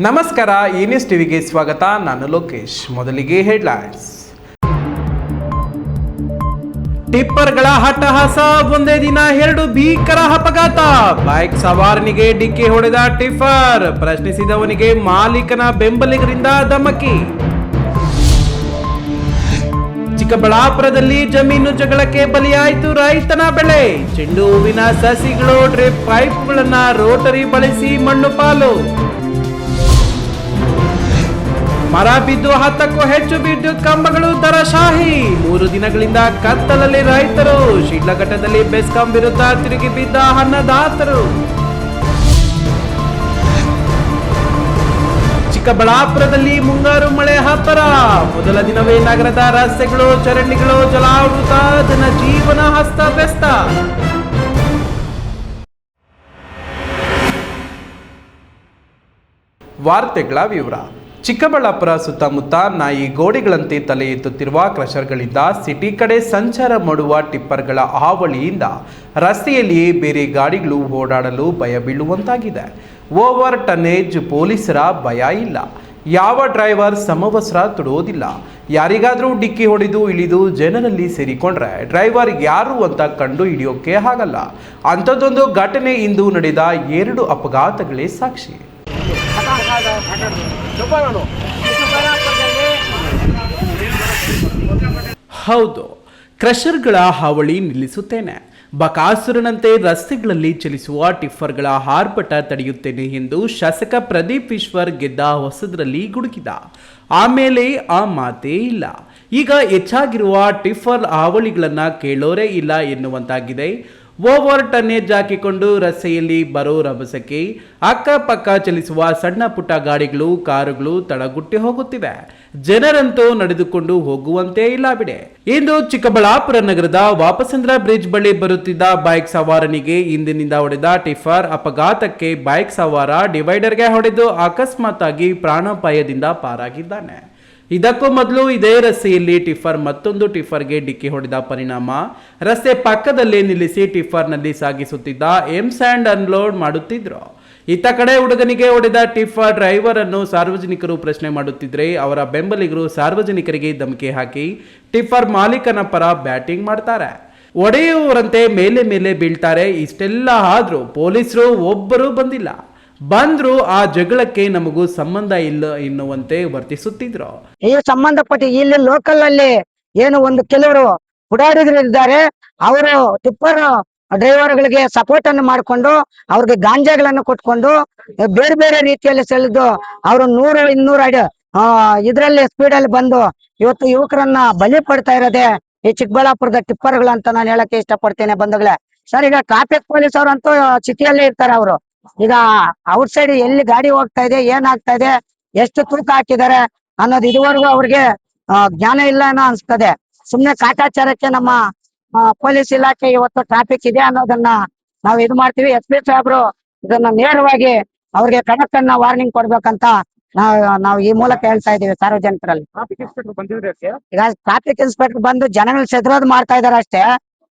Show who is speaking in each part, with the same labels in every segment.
Speaker 1: ನಮಸ್ಕಾರ, ಈ ನ್ಯೂಸ್ ಟಿವಿಗೆ ಸ್ವಾಗತ. ನಾನು ಲೋಕೇಶ್. ಮೊದಲಿಗೆ ಹೆಡ್ಲೈನ್ಸ್. ಟಿಪ್ಪರ್ಗಳ ಹಟ್ಟಹಾಸ, ಒಂದೇ ದಿನ 2 ಭೀಕರ ಅಪಘಾತ. ಬೈಕ್ ಸವಾರನಿಗೆ ಡಿಕ್ಕಿ ಹೊಡೆದ ಟಿಪ್ಪರ್, ಪ್ರಶ್ನಿಸಿದವನಿಗೆ ಮಾಲೀಕನ ಬೆಂಬಲಿಗರಿಂದ ಧಮಕಿ. ಚಿಕ್ಕಬಳ್ಳಾಪುರದಲ್ಲಿ ಜಮೀನು ಜಗಳಕ್ಕೆ ಬಲಿಯಾಯಿತು ರೈತನ ಬೆಳೆ. ಚೆಂಡು ಹೂವಿನ ಸಸಿಗಳು, ಡ್ರಿಪ್ ಪೈಪ್ಗಳನ್ನ ರೋಟರಿ ಬಳಸಿ ಮಣ್ಣು ಪಾಲು. ಮರ ಬಿದ್ದು 10ಕ್ಕೂ ಹೆಚ್ಚು ವಿದ್ಯುತ್ ಕಂಬಗಳು ದರಶಾಹಿ. 3 ದಿನಗಳಿಂದ ಕತ್ತಲಲ್ಲಿ ರೈತರು. ಶಿಡ್ಲಘಟ್ಟದಲ್ಲಿ ಬೆಸ್ಕಾಂ ವಿರುದ್ಧ ತಿರುಗಿ ಬಿದ್ದ ಅನ್ನದಾತರು. ಚಿಕ್ಕಬಳ್ಳಾಪುರದಲ್ಲಿ ಮುಂಗಾರು ಮಳೆ ಹಬ್ಬರ. ಮೊದಲ ದಿನವೇ ನಗರದ ರಸ್ತೆಗಳು, ಚರಂಡಿಗಳು ಜಲಾವೃತ. ಜನಜೀವನ ಅಸ್ತವ್ಯಸ್ತ. ವಾರ್ತೆಗಳ ವಿವರ. ಚಿಕ್ಕಬಳ್ಳಾಪುರ ಸುತ್ತಮುತ್ತ ನಾಯಿ ಗೋಡೆಗಳಂತೆ ತಲೆ ಎತ್ತುತ್ತಿರುವ ಕ್ರಷರ್ಗಳಿಂದ ಸಿಟಿ ಕಡೆ ಸಂಚಾರ ಮಾಡುವ ಟಿಪ್ಪರ್ಗಳ ಹಾವಳಿಯಿಂದ ರಸ್ತೆಯಲ್ಲಿಯೇ ಬೇರೆ ಗಾಡಿಗಳು ಓಡಾಡಲು ಭಯ ಬೀಳುವಂತಾಗಿದೆ. ಓವರ್ ಟನ್ನೇಜ್ ಪೊಲೀಸರ ಭಯ ಇಲ್ಲ. ಯಾವ ಡ್ರೈವರ್ ಸಮವಸ್ತ್ರ ತೊಡುವುದಿಲ್ಲ. ಯಾರಿಗಾದರೂ ಡಿಕ್ಕಿ ಹೊಡೆದು ಇಳಿದು ಜನರಲ್ಲಿ ಸೇರಿಕೊಂಡ್ರೆ ಡ್ರೈವರ್ ಯಾರು ಅಂತ ಕಂಡು ಹಿಡಿಯೋಕೆ ಆಗಲ್ಲ. ಅಂಥದ್ದೊಂದು ಘಟನೆ ಇಂದು ನಡೆದ 2 ಅಪಘಾತಗಳೇ ಸಾಕ್ಷಿ. ಹೌದು, ಕ್ರಷರ್ಗಳ ಹಾವಳಿ ನಿಲ್ಲಿಸುತ್ತೇನೆ, ಬಕಾಸುರನಂತೆ ರಸ್ತೆಗಳಲ್ಲಿ ಚಲಿಸುವ ಟಿಪ್ಪರ್ಗಳ ಆರ್ಭಟ ತಡೆಯುತ್ತೇನೆ ಎಂದು ಶಾಸಕ ಪ್ರದೀಪ್ ಈಶ್ವರ್ ಗೆದ್ದ ಹೊಸದರಲ್ಲಿ ಗುಡುಕಿದ. ಆಮೇಲೆ ಆ ಮಾತೇ ಇಲ್ಲ. ಈಗ ಹೆಚ್ಚಾಗಿರುವ ಟಿಪ್ಪರ್ ಹಾವಳಿಗಳನ್ನ ಕೇಳೋರೇ ಇಲ್ಲ ಎನ್ನುವಂತಾಗಿದೆ. ಓವರ್ ಟನ್ನೇಜ್ ಹಾಕಿಕೊಂಡು ರಸ್ತೆಯಲ್ಲಿ ಬರೋ ರಭಸಕ್ಕೆ ಅಕ್ಕಪಕ್ಕ ಚಲಿಸುವ ಸಣ್ಣ ಪುಟ್ಟ ಗಾಡಿಗಳು, ಕಾರುಗಳು ತಳಗುಟ್ಟಿ ಹೋಗುತ್ತಿವೆ. ಜನರಂತೂ ನಡೆದುಕೊಂಡು ಹೋಗುವಂತೆ ಇಲ್ಲ ಬಿಡೆ. ಇಂದು ಚಿಕ್ಕಬಳ್ಳಾಪುರ ನಗರದ ವಾಪಸಂದ್ರ ಬ್ರಿಡ್ಜ್ ಬಳಿ ಬರುತ್ತಿದ್ದ ಬೈಕ್ ಸವಾರನಿಗೆ ಹಿಂದಿನಿಂದ ಹೊಡೆದ ಟಿಪ್ಪರ್ ಅಪಘಾತಕ್ಕೆ ಬೈಕ್ ಸವಾರ ಡಿವೈಡರ್ಗೆ ಹೊಡೆದು ಅಕಸ್ಮಾತ್ ಆಗಿ ಪ್ರಾಣಾಪಾಯದಿಂದ ಪಾರಾಗಿದ್ದಾನೆ. ಇದಕ್ಕೂ ಮೊದಲು ಇದೇ ರಸ್ತೆಯಲ್ಲಿ ಟಿಪ್ಪರ್ ಮತ್ತೊಂದು ಟಿಪ್ಪರ್ಗೆ ಡಿಕ್ಕಿ ಹೊಡೆದ ಪರಿಣಾಮ ರಸ್ತೆ ಪಕ್ಕದಲ್ಲೇ ನಿಲ್ಲಿಸಿ ಟಿಪ್ಪರ್ನಲ್ಲಿ ಸಾಗಿಸುತ್ತಿದ್ದ ಸ್ಯಾಂಡ್ ಅನ್ಲೋಡ್ ಮಾಡುತ್ತಿದ್ರು. ಇತ್ತ ಕಡೆ ಹುಡುಗನಿಗೆ ಹೊಡೆದ ಟಿಪ್ಪರ್ ಡ್ರೈವರ್ ಅನ್ನು ಸಾರ್ವಜನಿಕರು ಪ್ರಶ್ನೆ ಮಾಡುತ್ತಿದ್ರೆ ಅವರ ಬೆಂಬಲಿಗರು ಸಾರ್ವಜನಿಕರಿಗೆ ಧಮಕಿ ಹಾಕಿ ಟಿಪ್ಪರ್ ಮಾಲೀಕನ ಪರ ಬ್ಯಾಟಿಂಗ್ ಮಾಡ್ತಾರೆ. ಒಡೆಯುವವರಂತೆ ಮೇಲೆ ಮೇಲೆ ಬೀಳ್ತಾರೆ. ಇಷ್ಟೆಲ್ಲ ಆದ್ರೂ ಪೊಲೀಸರು ಒಬ್ಬರೂ ಬಂದಿಲ್ಲ. ಬಂದ್ರು ಆ ಜಗಳಕ್ಕೆ ನಮಗೂ ಸಂಬಂಧ ಇಲ್ಲ ಎನ್ನುವಂತೆ ವರ್ತಿಸುತ್ತಿದ್ರು.
Speaker 2: ಈ ಸಂಬಂಧಪಟ್ಟ ಇಲ್ಲಿ ಲೋಕಲ್ ಅಲ್ಲಿ ಏನು ಒಂದು ಕೆಲವರು ಪುಡಾರಿಗಳು ಇದ್ದಾರೆ. ಅವರು ಟಿಪ್ಪರ್ ಡ್ರೈವರ್ಗಳಿಗೆ ಸಪೋರ್ಟ್ ಅನ್ನು ಮಾಡಿಕೊಂಡು ಅವ್ರಿಗೆ ಗಾಂಜಾಗಳನ್ನು ಕೊಟ್ಕೊಂಡು ಬೇರೆ ಬೇರೆ ರೀತಿಯಲ್ಲಿ ಸೆಳೆದು ಅವರು 100-200 ಅಡಿ ಇದ್ರಲ್ಲಿ ಸ್ಪೀಡ್ ಅಲ್ಲಿ ಬಂದು ಇವತ್ತು ಯುವಕರನ್ನ ಬಲಿ ಪಡ್ತಾ ಇರೋದೇ ಈ ಚಿಕ್ಕಬಳ್ಳಾಪುರದ ಟಿಪ್ಪರ್ಗಳು ಅಂತ ನಾನು ಹೇಳಕ್ಕೆ ಇಷ್ಟಪಡ್ತೇನೆ ಬಂಧುಗಳೇ. ಸರ್, ಈಗ ಟ್ರಾಫಿಕ್ ಪೊಲೀಸ್ ಅವ್ರಂತೂ ಸಿಟಿಯಲ್ಲೇ ಇರ್ತಾರೆ. ಅವರು ಈಗ ಔಟ್ ಸೈಡ್ ಎಲ್ಲಿ ಗಾಡಿ ಹೋಗ್ತಾ ಇದೆ, ಏನಾಗ್ತಾ ಇದೆ, ಎಷ್ಟು ತೂಕ ಹಾಕಿದ್ದಾರೆ ಅನ್ನೋದು ಇದುವರೆಗೂ ಅವ್ರಿಗೆ ಜ್ಞಾನ ಇಲ್ಲ ಅನ್ನೋ ಅನ್ಸ್ತದೆ. ಸುಮ್ನೆ ಕಾಟಾಚಾರಕ್ಕೆ ನಮ್ಮ ಪೊಲೀಸ್ ಇಲಾಖೆ ಇವತ್ತು ಟ್ರಾಫಿಕ್ ಇದೆ ಅನ್ನೋದನ್ನ ನಾವು ಇದು ಮಾಡ್ತೀವಿ. SP ಸಾಹೇಬ್ರು ಇದನ್ನ ನೇರವಾಗಿ ಅವ್ರಿಗೆ ಖಡಕ್ಕನ್ನ ವಾರ್ನಿಂಗ್ ಕೊಡ್ಬೇಕಂತ ನಾವು ಈ ಮೂಲಕ ಹೇಳ್ತಾ ಇದೀವಿ ಸಾರ್ವಜನಿಕರಲ್ಲಿ. ಈಗ ಟ್ರಾಫಿಕ್ ಇನ್ಸ್ಪೆಕ್ಟರ್ ಬಂದು ಜನಗಳು ಸೆದ್ರೋದ್ ಮಾಡ್ತಾ ಇದಾರೆ ಅಷ್ಟೇ.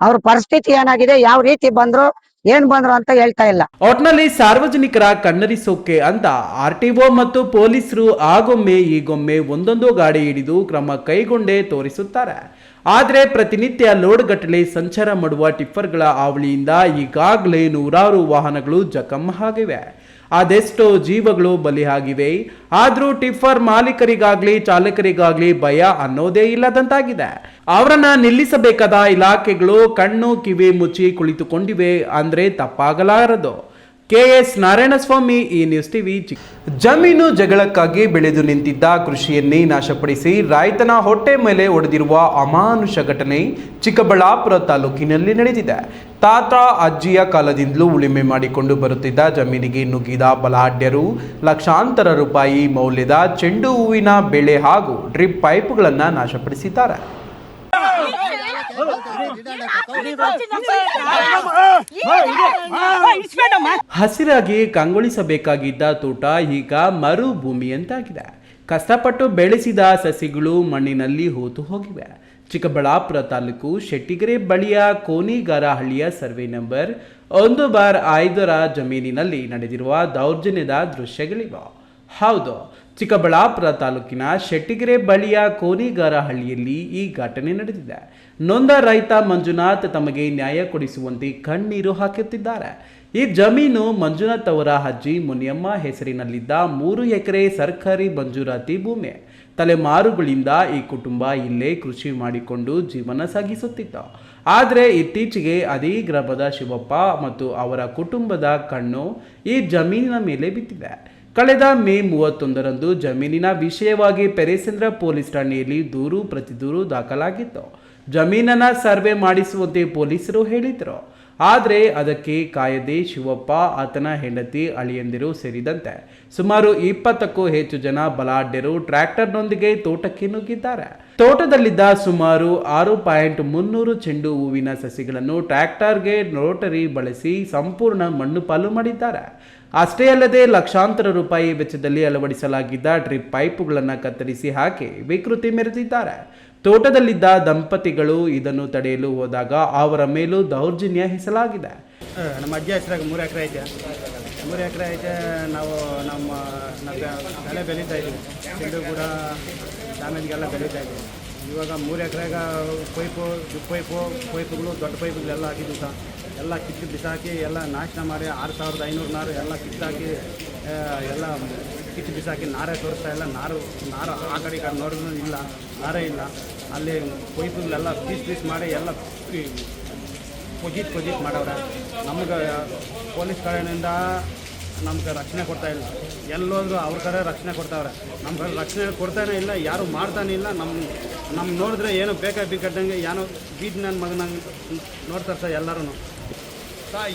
Speaker 2: ಅವ್ರ ಪರಿಸ್ಥಿತಿ ಏನಾಗಿದೆ, ಯಾವ ರೀತಿ ಬಂದ್ರು ಏನ್ ಬಂದ್ರು ಅಂತ ಹೇಳ್ತಾ ಇಲ್ಲ.
Speaker 1: ಒಟ್ನಲ್ಲಿ ಸಾರ್ವಜನಿಕರ ಕಣ್ಣರಿಸೋಕೆ ಅಂತ RTO ಮತ್ತು ಪೊಲೀಸರು ಆಗೊಮ್ಮೆ ಈಗೊಮ್ಮೆ ಒಂದೊಂದು ಗಾಡಿ ಹಿಡಿದು ಕ್ರಮ ಕೈಗೊಂಡೇ ತೋರಿಸುತ್ತಾರೆ. ಆದರೆ ಪ್ರತಿನಿತ್ಯ ಲೋಡ್ ಗಟ್ಟಲೆ ಸಂಚಾರ ಮಾಡುವ ಟಿಪ್ಪರ್ಗಳ ಹಾವಳಿಯಿಂದ ಈಗಾಗಲೇ 100 ವಾಹನಗಳು ಜಖಂ ಆಗಿವೆ. ಅದೆಷ್ಟೋ ಜೀವಗಳು ಬಲಿ ಆಗಿವೆ. ಆದ್ರೂ ಟಿಪ್ಪರ್ ಮಾಲೀಕರಿಗಾಗ್ಲಿ ಚಾಲಕರಿಗಾಗ್ಲಿ ಭಯ ಅನ್ನೋದೇ ಇಲ್ಲದಂತಾಗಿದೆ. ಅವರನ್ನ ನಿಲ್ಲಿಸಬೇಕಾದ ಇಲಾಖೆಗಳು ಕಣ್ಣು ಕಿವಿ ಮುಚ್ಚಿ ಕುಳಿತುಕೊಂಡಿವೆ ಅಂದ್ರೆ ತಪ್ಪಾಗಲಾರದು. KS ನಾರಾಯಣಸ್ವಾಮಿ, ಈ ನ್ಯೂಸ್ ಟಿವಿ. ಜಮೀನು ಜಗಳಕ್ಕಾಗಿ ಬೆಳೆದು ನಿಂತಿದ್ದ ಕೃಷಿಯನ್ನೇ ನಾಶಪಡಿಸಿ ರೈತನ ಹೊಟ್ಟೆ ಮೇಲೆ ಒಡೆದಿರುವ ಅಮಾನುಷ ಘಟನೆ ಚಿಕ್ಕಬಳ್ಳಾಪುರ ತಾಲೂಕಿನಲ್ಲಿ ನಡೆದಿದೆ. ತಾತ ಅಜ್ಜಿಯ ಕಾಲದಿಂದಲೂ ಉಳುಮೆ ಮಾಡಿಕೊಂಡು ಬರುತ್ತಿದ್ದ ಜಮೀನಿಗೆ ನುಗ್ಗಿದ ಬಲಾಢ್ಯರು ಲಕ್ಷಾಂತರ ರೂಪಾಯಿ ಮೌಲ್ಯದ ಚೆಂಡು ಹೂವಿನ ಬೆಳೆ ಹಾಗೂ ಡ್ರಿಪ್ ಪೈಪ್ಗಳನ್ನು ನಾಶಪಡಿಸಿದ್ದಾರೆ. ಹಸಿರಾಗಿ ಕಂಗೊಳಿಸಬೇಕಾಗಿದ್ದ ತೋಟ ಈಗ ಮರುಭೂಮಿಯಂತಾಗಿದೆ. ಕಷ್ಟಪಟ್ಟು ಬೆಳೆಸಿದ ಸಸಿಗಳು ಮಣ್ಣಿನಲ್ಲಿ ಹೂತು ಹೋಗಿವೆ. ಚಿಕ್ಕಬಳ್ಳಾಪುರ ತಾಲೂಕು ಶೆಟ್ಟಿಗೆರೆ ಬಳಿಯ ಕೋನಿಗಾರಹಳ್ಳಿಯ ಸರ್ವೆ ನಂಬರ್ 1/5 ಜಮೀನಿನಲ್ಲಿ ನಡೆದಿರುವ ದೌರ್ಜನ್ಯದ ದೃಶ್ಯಗಳಿವೆ. ಹೌದು, ಚಿಕ್ಕಬಳ್ಳಾಪುರ ತಾಲೂಕಿನ ಶೆಟ್ಟಿಗೆರೆ ಬಳಿಯ ಕೋನಿಗಾರಹಳ್ಳಿಯಲ್ಲಿ ಈ ಘಟನೆ ನಡೆದಿದೆ. ನೊಂದ ರೈತ ಮಂಜುನಾಥ್ ತಮಗೆ ನ್ಯಾಯ ಕೊಡಿಸುವಂತೆ ಕಣ್ಣೀರು ಹಾಕುತ್ತಿದ್ದಾರೆ. ಈ ಜಮೀನು ಮಂಜುನಾಥ್ ಅವರ ಅಜ್ಜಿ ಮುನಿಯಮ್ಮ ಹೆಸರಿನಲ್ಲಿದ್ದ 3 ಎಕರೆ ಸರ್ಕಾರಿ ಮಂಜೂರಾತಿ ಭೂಮಿ. ತಲೆಮಾರುಗಳಿಂದ ಈ ಕುಟುಂಬ ಇಲ್ಲೇ ಕೃಷಿ ಮಾಡಿಕೊಂಡು ಜೀವನ ಸಾಗಿಸುತ್ತಿತ್ತು. ಆದರೆ ಇತ್ತೀಚೆಗೆ ಅದೇ ಗ್ರಾಮದ ಶಿವಪ್ಪ ಮತ್ತು ಅವರ ಕುಟುಂಬದ ಕಣ್ಣು ಈ ಜಮೀನಿನ ಮೇಲೆ ಬಿದ್ದಿದೆ. ಕಳೆದ ಮೇ 31ರಂದು ಜಮೀನಿನ ವಿಷಯವಾಗಿ ಪೆರೇಸಂದ್ರ ಪೊಲೀಸ್ ಠಾಣೆಯಲ್ಲಿ ದೂರು ಪ್ರತಿದೂರು ದಾಖಲಾಗಿತ್ತು. ಜಮೀನನ್ನ ಸರ್ವೆ ಮಾಡಿಸುವಂತೆ ಪೊಲೀಸರು ಹೇಳಿದರು. ಆದರೆ ಅದಕ್ಕೆ ಕಾಯದೆ ಶಿವಪ್ಪ, ಆತನ ಹೆಂಡತಿ, ಅಳಿಯಂದಿರು ಸೇರಿದಂತೆ ಸುಮಾರು 20ಕ್ಕೂ ಹೆಚ್ಚು ಜನ ಬಲಾಢ್ಯರು ಟ್ರ್ಯಾಕ್ಟರ್ನೊಂದಿಗೆ ತೋಟಕ್ಕೆ ನುಗ್ಗಿದ್ದಾರೆ. ತೋಟದಲ್ಲಿದ್ದ ಸುಮಾರು 6.300 ಚೆಂಡು ಹೂವಿನ ಸಸಿಗಳನ್ನು ಟ್ರ್ಯಾಕ್ಟರ್ಗೆ ರೋಟರಿ ಬಳಸಿ ಸಂಪೂರ್ಣ ಮಣ್ಣು ಪಾಲು ಮಾಡಿದ್ದಾರೆ. ಅಷ್ಟೇ ಅಲ್ಲದೆ ಲಕ್ಷಾಂತರ ರೂಪಾಯಿ ವೆಚ್ಚದಲ್ಲಿ ಅಳವಡಿಸಲಾಗಿದ್ದ ಡ್ರಿಪ್ ಪೈಪುಗಳನ್ನು ಕತ್ತರಿಸಿ ಹಾಕಿ ವಿಕೃತಿ ಮೆರೆದಿದ್ದಾರೆ. ತೋಟದಲ್ಲಿದ್ದ ದಂಪತಿಗಳು ಇದನ್ನು ತಡೆಯಲು ಹೋದಾಗ ಅವರ ಮೇಲೂ ದೌರ್ಜನ್ಯ ಎಸಲಾಗಿದೆ.
Speaker 3: ನಮ್ಮ ಅಜ್ಜಿ ಹೆಸರಾಗ 3 ಎಕರೆ ಐತೆ. 3 ಎಕರೆ ಐತೆ. ನಾವು ನಮ್ಮ ಬೆಳೆ ಬೆಳೀತಾ ಇದ್ದೀವಿ. ಚೆಂಡು ಕೂಡ ಡ್ಯಾಮೇಜ್ಗೆಲ್ಲ ಬೆಳೀತಾ ಇದ್ದೀವಿ. ಇವಾಗ 3 ಎಕರೆಗ ಪೈಪುಗಳು ದೊಡ್ಡ ಪೈಪುಗಳೆಲ್ಲ ಹಾಕಿದ್ದು ಸಹ ಎಲ್ಲ ಕಿತ್ತು ಬಿಸಾಕಿ ಎಲ್ಲ ನಾಶನ ಮಾಡಿ 6500 ನಾರು ಎಲ್ಲ ಕಿತ್ತಾಕಿ ಎಲ್ಲ ಕಿತ್ತು ಬಿಸಾಕಿ ನಾರೇ ತೋರಿಸ್ತಾ ಇಲ್ಲ. ನಾರು ಆ ಕಡೆ ಈ ಕಡೆ ನೋಡಿದ್ರು ಇಲ್ಲ, ನಾರೇ ಇಲ್ಲ. ಅಲ್ಲಿ ಪೈಪುಗಳೆಲ್ಲ ಪೀಸ್ ಮಾಡಿ ಎಲ್ಲ ಪೊಜಿಟ್ ಮಾಡವ್ರೆ. ನಮ್ಗೆ ಪೊಲೀಸ್ ಕಡೆಯಿಂದ ನಮ್ಗೆ ರಕ್ಷಣೆ ಕೊಡ್ತಾಯಿಲ್ಲ. ಎಲ್ಲೋದ್ರೂ ಅವ್ರ ಕಡೆ ರಕ್ಷಣೆ ಕೊಡ್ತಾವ್ರೆ. ನಮ್ಮ ಕಡೆ ರಕ್ಷಣೆ ಕೊಡ್ತಾನೆ ಇಲ್ಲ, ಯಾರು ಮಾಡ್ತಾನೆ ಇಲ್ಲ. ನಮ್ಮ ನೋಡಿದ್ರೆ ಏನೋ ಬೇಕಾದಂಗೆ ಏನೋ ಬೀದ್ ನನ್ನ ಮಗನಂಗೆ ನೋಡ್ತಾರೆ ಸರ್ ಎಲ್ಲರೂ.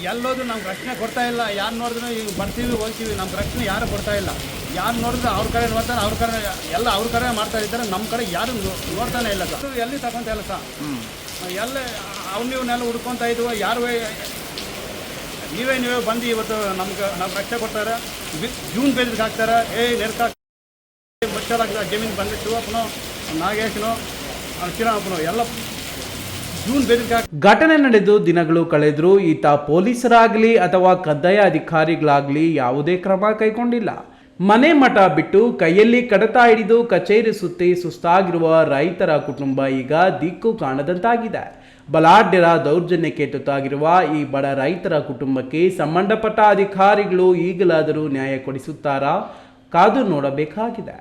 Speaker 3: ಎಲ್ಲೋದ್ರೂ ನಮ್ಗೆ ರಕ್ಷಣೆ ಕೊಡ್ತಾ ಇಲ್ಲ. ಯಾರು ನೋಡಿದ್ರು ಈಗ ಬರ್ತೀವಿ ಹೋಗ್ತೀವಿ, ನಮ್ಗೆ ರಕ್ಷಣೆ ಯಾರು ಕೊಡ್ತಾ ಇಲ್ಲ. ಯಾರು ನೋಡಿದ್ರೆ ಅವ್ರ ಕಡೆ ನೋಡ್ತಾರೆ, ಅವ್ರ ಕಡೆ ಎಲ್ಲ ಅವ್ರ ಕಡೆ ಮಾಡ್ತಾ ಇದ್ದಾರೆ. ನಮ್ಮ ಕಡೆ ಯಾರು ನೋಡ್ತಾನೆ ಇಲ್ಲ ಸರ್. ಎಲ್ಲಿ ತಗೊಂತ ಇಲ್ಲ ಸರ್. ಎಲ್ಲ ಅವನ್ನೆಲ್ಲ ಹುಡ್ಕೊತಾ ಇದ್ವು. ಯಾರು ನೀವೇ ಬಂದು ಇವತ್ತು ನಮ್ಗೆ ರಕ್ಷಣೆ ಕೊಡ್ತಾರೆ. ಜೂನ್ ಬೇದಿಗೆ ಹಾಕ್ತಾರೆ. ನೆರ್ಕ ಮಚ್ಚಲಾಗ್ತದೆ ಜಮೀನು ಬಂದು ಶಿವಪ್ಪನೋ ನಾಗೇಶನೋ ಶ್ರೀರಾಮಪ್ಪನೋ ಎಲ್ಲ ಜೂನ್ ಬೇದಿಗೆ
Speaker 1: ಘಟನೆ ನಡೆದು ದಿನಗಳು ಕಳೆದರೂ ಈತ ಪೊಲೀಸರಾಗಲಿ ಅಥವಾ ಕಂದಾಯ ಅಧಿಕಾರಿಗಳಾಗಲಿ ಯಾವುದೇ ಕ್ರಮ ಕೈಗೊಂಡಿಲ್ಲ. ಮನೆ ಮಠ ಬಿಟ್ಟು ಕೈಯಲ್ಲಿ ಕಡತ ಹಿಡಿದು ಕಚೇರಿ ಸುತ್ತಿ ಸುಸ್ತಾಗಿರುವ ರೈತರ ಕುಟುಂಬ ಈಗ ದಿಕ್ಕು ಕಾಣದಂತಾಗಿದೆ. ಬಲಾಢ್ಯರ ದೌರ್ಜನ್ಯಕ್ಕೆ ತುತ್ತಾಗಿರುವ ಈ ಬಡ ರೈತರ ಕುಟುಂಬಕ್ಕೆ ಸಂಬಂಧಪಟ್ಟ ಅಧಿಕಾರಿಗಳು ಈಗಲಾದರೂ ನ್ಯಾಯ ಕೊಡಿಸುತ್ತಾರಾ? ಕಾದು ನೋಡಬೇಕಾಗಿದೆ.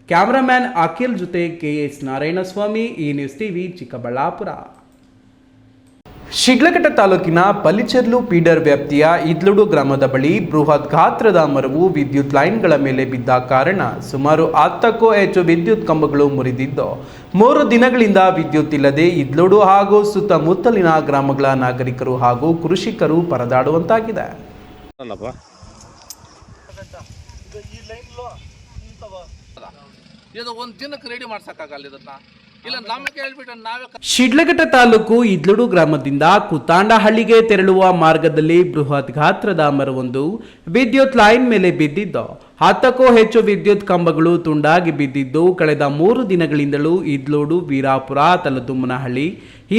Speaker 1: ಕ್ಯಾಮರಾಮ್ಯಾನ್ ಅಖಿಲ್ ಜೊತೆ KS ನಾರಾಯಣಸ್ವಾಮಿ, ಈ ನ್ಯೂಸ್ ಟಿವಿ, ಚಿಕ್ಕಬಳ್ಳಾಪುರ. ಶಿಡ್ಲಘಟ್ಟ ತಾಲೂಕಿನ ಪಲಿಚರ್ಲು ಫೀಡರ್ ವ್ಯಾಪ್ತಿಯ ಇದ್ಲುಡು ಗ್ರಾಮದ ಬಳಿ ಬೃಹತ್ ಗಾತ್ರದ ಮರವು ವಿದ್ಯುತ್ ಲೈನ್ಗಳ ಮೇಲೆ ಬಿದ್ದ ಕಾರಣ ಸುಮಾರು 10ಕ್ಕೂ ಹೆಚ್ಚು ವಿದ್ಯುತ್ ಕಂಬಗಳು ಮುರಿದಿದ್ದು 3 ದಿನಗಳಿಂದ ವಿದ್ಯುತ್ ಇಲ್ಲದೆ ಇದ್ಲುಡು ಹಾಗೂ ಸುತ್ತಮುತ್ತಲಿನ ಗ್ರಾಮಗಳ ನಾಗರಿಕರು ಹಾಗೂ ಕೃಷಿಕರು ಪರದಾಡುವಂತಾಗಿದೆ. ಶಿಡ್ಲಘಟ್ಟ ತಾಲೂಕು ಇದ್ಲುಡು ಗ್ರಾಮದಿಂದ ಕುತಾಂಡಹಳ್ಳಿಗೆ ತೆರಳುವ ಮಾರ್ಗದಲ್ಲಿ ಬೃಹತ್ ಗಾತ್ರದ ಮರವೊಂದು ವಿದ್ಯುತ್ ಲೈನ್ ಮೇಲೆ ಬಿದ್ದಿದ್ದು 10ಕ್ಕೂ ಹೆಚ್ಚು ವಿದ್ಯುತ್ ಕಂಬಗಳು ತುಂಡಾಗಿ ಬಿದ್ದಿದ್ದು ಕಳೆದ 3 ದಿನಗಳಿಂದಲೂ ಇದ್ಲೋಡು, ವೀರಾಪುರ, ತಲದುಮ್ಮನಹಳ್ಳಿ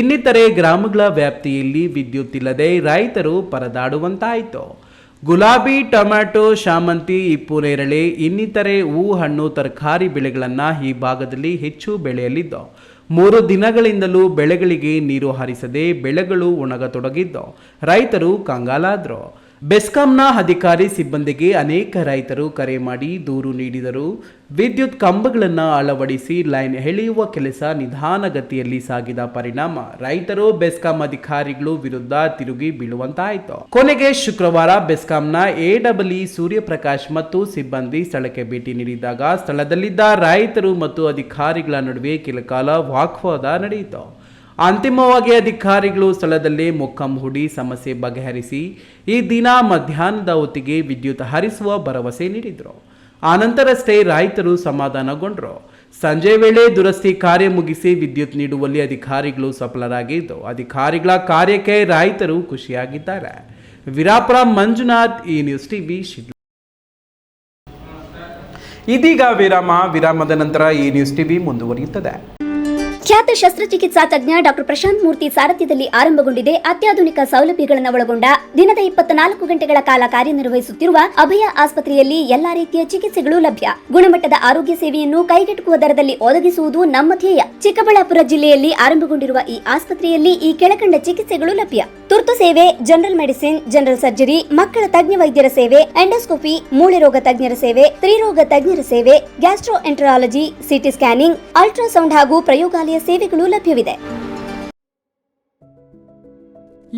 Speaker 1: ಇನ್ನಿತರೆ ಗ್ರಾಮಗಳ ವ್ಯಾಪ್ತಿಯಲ್ಲಿ ವಿದ್ಯುತ್ ಇಲ್ಲದೆ ರೈತರು ಪರದಾಡುವಂತಾಯಿತು. ಗುಲಾಬಿ, ಟೊಮ್ಯಾಟೊ, ಶಾಮಂತಿ, ಇಪ್ಪು ನೇರಳೆ ಇನ್ನಿತರೆ ಹೂ, ಹಣ್ಣು, ತರಕಾರಿ ಬೆಳೆಗಳನ್ನು ಈ ಭಾಗದಲ್ಲಿ ಹೆಚ್ಚು ಬೆಳೆಯಲಿದ್ದು 3 ದಿನಗಳಿಂದಲೂ ಬೆಳೆಗಳಿಗೆ ನೀರು ಹರಿಸದೆ ಬೆಳೆಗಳು ಒಣಗತೊಡಗಿದ್ದು ರೈತರು ಕಂಗಾಲಾದರು. ಬೆಸ್ಕಾಂನ ಅಧಿಕಾರಿ ಸಿಬ್ಬಂದಿಗೆ ಅನೇಕ ರೈತರು ಕರೆ ಮಾಡಿ ದೂರು ನೀಡಿದರು. ವಿದ್ಯುತ್ ಕಂಬಗಳನ್ನು ಅಳವಡಿಸಿ ಲೈನ್ ಎಳೆಯುವ ಕೆಲಸ ನಿಧಾನಗತಿಯಲ್ಲಿ ಸಾಗಿದ ಪರಿಣಾಮ ರೈತರು ಬೆಸ್ಕಾಂ ಅಧಿಕಾರಿಗಳು ವಿರುದ್ಧ ತಿರುಗಿ ಬೀಳುವಂತಾಯಿತು. ಕೊನೆಗೆ ಶುಕ್ರವಾರ ಬೆಸ್ಕಾಂನ AEE ಸೂರ್ಯಪ್ರಕಾಶ್ ಮತ್ತು ಸಿಬ್ಬಂದಿ ಸ್ಥಳಕ್ಕೆ ಭೇಟಿ ನೀಡಿದಾಗ ಸ್ಥಳದಲ್ಲಿದ್ದ ರೈತರು ಮತ್ತು ಅಧಿಕಾರಿಗಳ ನಡುವೆ ಕೆಲಕಾಲ ವಾಗ್ವಾದ ನಡೆಯಿತು. ಅಂತಿಮವಾಗಿ ಅಧಿಕಾರಿಗಳು ಸ್ಥಳದಲ್ಲೇ ಮೊಕ್ಕಂ ಹೂಡಿ ಸಮಸ್ಯೆ ಬಗೆಹರಿಸಿ ಈ ದಿನ ಮಧ್ಯಾಹ್ನದ ಹೊತ್ತಿಗೆ ವಿದ್ಯುತ್ ಹರಿಸುವ ಭರವಸೆ ನೀಡಿದರು. ಆನಂತರಷ್ಟೇ ರೈತರು ಸಮಾಧಾನಗೊಂಡರು. ಸಂಜೆ ವೇಳೆ ದುರಸ್ತಿ ಕಾರ್ಯ ಮುಗಿಸಿ ವಿದ್ಯುತ್ ನೀಡುವಲ್ಲಿ ಅಧಿಕಾರಿಗಳು ಸಫಲರಾಗಿದ್ದು ಅಧಿಕಾರಿಗಳ ಕಾರ್ಯಕ್ಕೆ ರೈತರು ಖುಷಿಯಾಗಿದ್ದಾರೆ. ವೀರಾಪುರ ಮಂಜುನಾಥ್, ಈ ನ್ಯೂಸ್ ಟಿವಿ, ಶಿಡ್ಲ. ಇದೀಗ ವಿರಾಮದ ನಂತರ ಈ ನ್ಯೂಸ್ ಟಿವಿ ಮುಂದುವರಿಯುತ್ತದೆ.
Speaker 4: ಖ್ಯಾತ ಶಸ್ತ್ರಚಿಕಿತ್ಸಾ ತಜ್ಞ ಡಾಕ್ಟರ್ ಪ್ರಶಾಂತ್ ಮೂರ್ತಿ ಸಾರಥ್ಯದಲ್ಲಿ ಆರಂಭಗೊಂಡಿದೆ ಅತ್ಯಾಧುನಿಕ ಸೌಲಭ್ಯಗಳನ್ನು ಒಳಗೊಂಡ ದಿನದ 24 ಗಂಟೆಗಳ ಕಾಲ ಕಾರ್ಯನಿರ್ವಹಿಸುತ್ತಿರುವ ಅಭಯ ಆಸ್ಪತ್ರೆಯಲ್ಲಿ ಎಲ್ಲಾ ರೀತಿಯ ಚಿಕಿತ್ಸೆಗಳು ಲಭ್ಯ. ಗುಣಮಟ್ಟದ ಆರೋಗ್ಯ ಸೇವೆಯನ್ನು ಕೈಗೆಟುಕುವ ದರದಲ್ಲಿ ಒದಗಿಸುವುದು ನಮ್ಮ ಧ್ಯೇಯ. ಚಿಕ್ಕಬಳ್ಳಾಪುರ ಜಿಲ್ಲೆಯಲ್ಲಿ ಆರಂಭಗೊಂಡಿರುವ ಈ ಆಸ್ಪತ್ರೆಯಲ್ಲಿ ಈ ಕೆಳಕಂಡ ಚಿಕಿತ್ಸೆಗಳು ಲಭ್ಯ: ತುರ್ತು ಸೇವೆ, ಜನರಲ್ ಮೆಡಿಸಿನ್, ಜನರಲ್ ಸರ್ಜರಿ, ಮಕ್ಕಳ ತಜ್ಞ ವೈದ್ಯರ ಸೇವೆ, ಎಂಡೋಸ್ಕೋಪಿ, ಮೂಳೆ ರೋಗ ತಜ್ಞರ ಸೇವೆ, ಸ್ತ್ರೀರೋಗ ತಜ್ಞರ ಸೇವೆ, ಗ್ಯಾಸ್ಟ್ರೋಎಂಟರಾಲಜಿ, ಸಿಟಿ ಸ್ಕ್ಯಾನಿಂಗ್, ಅಲ್ಟ್ರಾಸೌಂಡ್ ಹಾಗೂ ಪ್ರಯೋಗಾಲಯ ಸೇವೆಗಳು ಲಭ್ಯವಿದೆ.